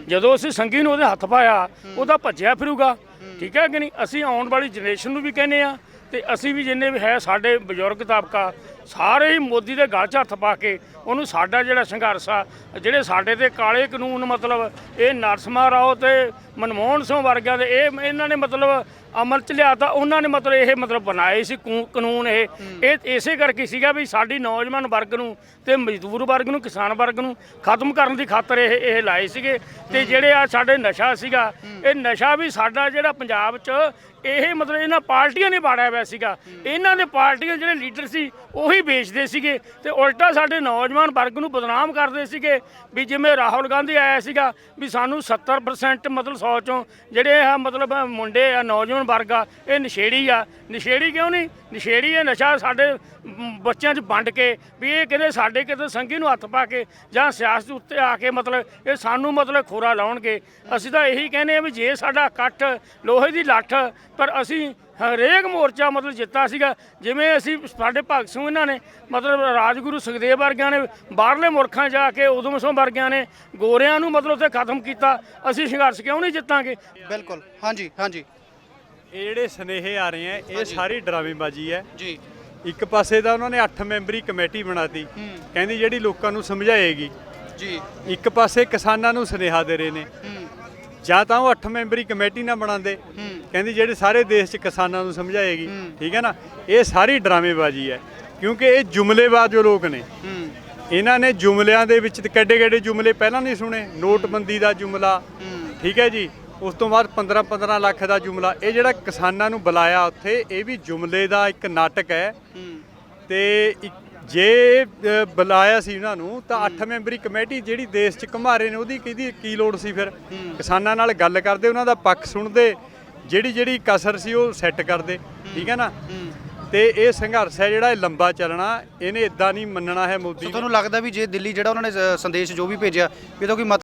ਜਦੋਂ ਅਸੀਂ ਸੰਗੀ ਨੂੰ ਉਹਦੇ ਹੱਥ ਪਾਇਆ, ਉਹਦਾ ਭੱਜਿਆ ਫਿਰੂਗਾ। ਠੀਕ ਹੈ ਕਿ ਨਹੀਂ? ਅਸੀਂ ਆਉਣ ਵਾਲੀ ਜਨਰੇਸ਼ਨ ਨੂੰ ਵੀ ਕਹਿੰਦੇ ਆ, ਤੇ ਅਸੀਂ ਵੀ ਜਿੰਨੇ ਵੀ ਹੈ ਸਾਡੇ ਬਜ਼ੁਰਗ ਤਬਕਾ, ਸਾਰੇ ਹੀ ਮੋਦੀ ਦੇ ਗਲ 'ਚ ਹੱਥ ਪਾ ਕੇ ਉਹਨੂੰ ਸਾਡਾ ਜਿਹੜਾ ਸੰਘਰਸ਼ ਆ, ਜਿਹੜੇ ਸਾਡੇ ਤੇ ਕਾਲੇ ਕਾਨੂੰਨ ਮਤਲਬ ਇਹ ਨਰਸਿਮਹਾ ਰਾਓ ਤੇ ਮਨਮੋਹਨ ਸਿੰਘ ਵਰਗਿਆਂ ਦੇ ਇਹਨਾਂ ਨੇ ਮਤਲਬ ਅਮਲ 'ਚ ਲਿਆ, ਤਾਂ ਉਹਨਾਂ ਨੇ ਮਤਲਬ ਇਹ ਮਤਲਬ ਬਣਾਏ ਸੀ ਕਾਨੂੰਨ। ਇਹ ਇਸੇ ਕਰਕੇ ਸੀਗਾ ਵੀ ਸਾਡੀ ਨੌਜਵਾਨ ਵਰਗ ਨੂੰ ਤੇ ਮਜ਼ਦੂਰ ਵਰਗ ਨੂੰ, ਕਿਸਾਨ ਵਰਗ ਨੂੰ ਖਤਮ ਕਰਨ ਦੀ ਖਾਤਰ ਇਹ ਲਾਏ ਸੀਗੇ। ਤੇ ਜਿਹੜੇ ਆ ਸਾਡੇ ਨਸ਼ਾ ਸੀਗਾ, ਇਹ ਨਸ਼ਾ ਵੀ ਸਾਡਾ ਜਿਹੜਾ ਪੰਜਾਬ 'ਚ ਇਹ ਮਤਲਬ ਇਹਨਾਂ ਪਾਰਟੀਆਂ ਨੇ ਬਾੜਿਆ ਹੋਇਆ ਸੀਗਾ। ਇਹਨਾਂ ਦੇ ਪਾਰਟੀਆਂ ਜਿਹੜੇ ਲੀਡਰ ਸੀ ਉਹੀ ਵੇਚਦੇ ਸੀਗੇ ਤੇ ਉਲਟਾ ਸਾਡੇ ਨੌਜਵਾਨ ਵਰਗ ਨੂੰ ਬਦਨਾਮ ਕਰਦੇ ਸੀਗੇ। ਵੀ ਜਿਵੇਂ ਰਾਹੁਲ ਗਾਂਧੀ ਆਇਆ ਸੀਗਾ ਵੀ ਸਾਨੂੰ 70% ਮਤਲਬ 100 ਚੋਂ ਜਿਹੜੇ ਆ ਮਤਲਬ ਮੁੰਡੇ ਆ, ਨੌਜਵਾਨ ਵਰਗ ਆ, ਇਹ ਨਸ਼ੇੜੀ ਆ। ਨਸ਼ੇੜੀ ਕਿਉਂ ਨਹੀਂ? ਨਸ਼ੇੜੀ ਇਹ ਨਸ਼ਾ ਸਾਡੇ ਬੱਚਿਆਂ 'ਚ ਵੰਡ ਕੇ ਵੀ ਇਹ ਕਿਤੇ ਸਾਡੇ ਕਿਤੇ ਸੰਗੀ ਨੂੰ ਹੱਥ ਪਾ ਕੇ ਜਾਂ ਸਿਆਸਤ ਉੱਤੇ ਆ ਕੇ ਮਤਲਬ ਇਹ ਸਾਨੂੰ ਮਤਲਬ ਖੋਰਾ ਲਾਉਣਗੇ। ਅਸੀਂ ਤਾਂ ਇਹੀ ਕਹਿੰਦੇ ਆ ਵੀ ਜੇ ਸਾਡਾ ਇਕੱਠ ਲੋਹੇ ਦੀ ਲੱਠ, ਪਰ ਅਸੀਂ ਹਰੇਕ ਮੋਰਚਾ ਮਤਲਬ ਜਿੱਤਾ ਸੀਗਾ। ਜਿਵੇਂ ਅਸੀਂ ਸਾਡੇ ਭਗਤ ਸਿੰਘ ਇਹਨਾਂ ਨੇ ਮਤਲਬ ਰਾਜਗੁਰੂ ਸੁਖਦੇਵ ਵਰਗਿਆਂ ਨੇ ਬਾਹਰਲੇ ਮੁਲਕਾਂ ਜਾ ਕੇ ਉਦਮ ਸਿੰਘ ਵਰਗਿਆਂ ਨੇ ਗੋਰਿਆਂ ਨੂੰ ਮਤਲਬ ਉੱਥੇ ਖਤਮ ਕੀਤਾ, ਅਸੀਂ ਸੰਘਰਸ਼ ਕਿਉਂ ਨਹੀਂ ਜਿੱਤਾਂਗੇ? ਬਿਲਕੁਲ, ਹਾਂਜੀ ਹਾਂਜੀ ਇਹ ਜਿਹੜੇ ਸਨੇਹੇ ਆ ਰਹੇ ਆ ਇਹ ਸਾਰੀ ਡਰਾਮੇਬਾਜ਼ੀ ਹੈ ਜੀ। ਇੱਕ ਪਾਸੇ ਦਾ ਉਹਨਾਂ ਨੇ 8 ਮੈਂਬਰੀ ਕਮੇਟੀ ਬਣਾਤੀ, ਕਹਿੰਦੀ ਜਿਹੜੀ ਲੋਕਾਂ ਨੂੰ ਸਮਝਾਏਗੀ ਜੀ। ਇੱਕ ਪਾਸੇ ਕਿਸਾਨਾਂ ਨੂੰ ਸੁਨੇਹਾ ਦੇ ਰਹੇ ਨੇ, ਜਾਂ ਤਾਂ ਉਹ 8 ਮੈਂਬਰੀ ਕਮੇਟੀ ਨਾ ਬਣਾਉਂਦੇ, ਕਹਿੰਦੀ ਜਿਹੜੇ ਸਾਰੇ ਦੇਸ਼ 'ਚ ਕਿਸਾਨਾਂ ਨੂੰ ਸਮਝਾਏਗੀ। ਠੀਕ ਹੈ ਨਾ, ਇਹ ਸਾਰੀ ਡਰਾਮੇਬਾਜ਼ੀ ਹੈ ਕਿਉਂਕਿ ਇਹ ਜੁਮਲੇਬਾਜ਼ ਜੋ ਲੋਕ ਨੇ, ਇਹਨਾਂ ਨੇ ਜੁਮਲਿਆਂ ਦੇ ਵਿੱਚ ਕਿੱਡੇ ਕਿੱਡੇ ਜੁਮਲੇ ਪਹਿਲਾਂ ਨਹੀਂ ਸੁਣੇ। ਨੋਟਬੰਦੀ ਦਾ ਜੁਮਲਾ, ਠੀਕ ਹੈ ਜੀ, ਉਸ ਤੋਂ ਬਾਅਦ 15-15 ਲੱਖ ਦਾ ਜੁਮਲਾ। ਇਹ ਜਿਹੜਾ ਕਿਸਾਨਾਂ ਨੂੰ ਬੁਲਾਇਆ ਉੱਥੇ, ਇਹ ਵੀ ਜੁਮਲੇ ਦਾ ਇੱਕ ਨਾਟਕ ਹੈ। ਤੇ ਜੇ ਬੁਲਾਇਆ ਸੀ ਉਹਨਾਂ ਨੂੰ ਤਾਂ 8 ਮੈਂਬਰੀ ਕਮੇਟੀ ਜਿਹੜੀ ਦੇਸ਼ 'ਚ ਘੁਮਾਰੇ ਨੇ ਉਹਦੀ ਕੀ ਲੋੜ ਸੀ? ਫਿਰ ਕਿਸਾਨਾਂ ਨਾਲ ਗੱਲ ਕਰਦੇ, ਉਹਨਾਂ ਦਾ ਪੱਖ ਸੁਣਦੇ, ਜਿਹੜੀ ਕਸਰ ਸੀ ਉਹ ਸੈੱਟ ਕਰਦੇ। ਠੀਕ ਹੈ ਨਾ, ਤੇ ਇਹ ਸੰਘਰਸ਼ ਹੈ ਜਿਹੜਾ ਇਹ ਲੰਬਾ ਚੱਲਣਾ, ਇਹਨੇ ਇਦਾਂ ਨਹੀਂ ਮੰਨਣਾ ਹੈ ਮੋਦੀ ਨੇ। ਤੁਹਾਨੂੰ ਲੱਗਦਾ ਵੀ ਜੇ ਦਿੱਲੀ ਜਿਹੜਾ ਉਹਨਾਂ ਨੇ ਸੰਦੇਸ਼ ਜੋ ਵੀ ਭੇਜਿਆ, ਇਹ ਤਾਂ ਕੋਈ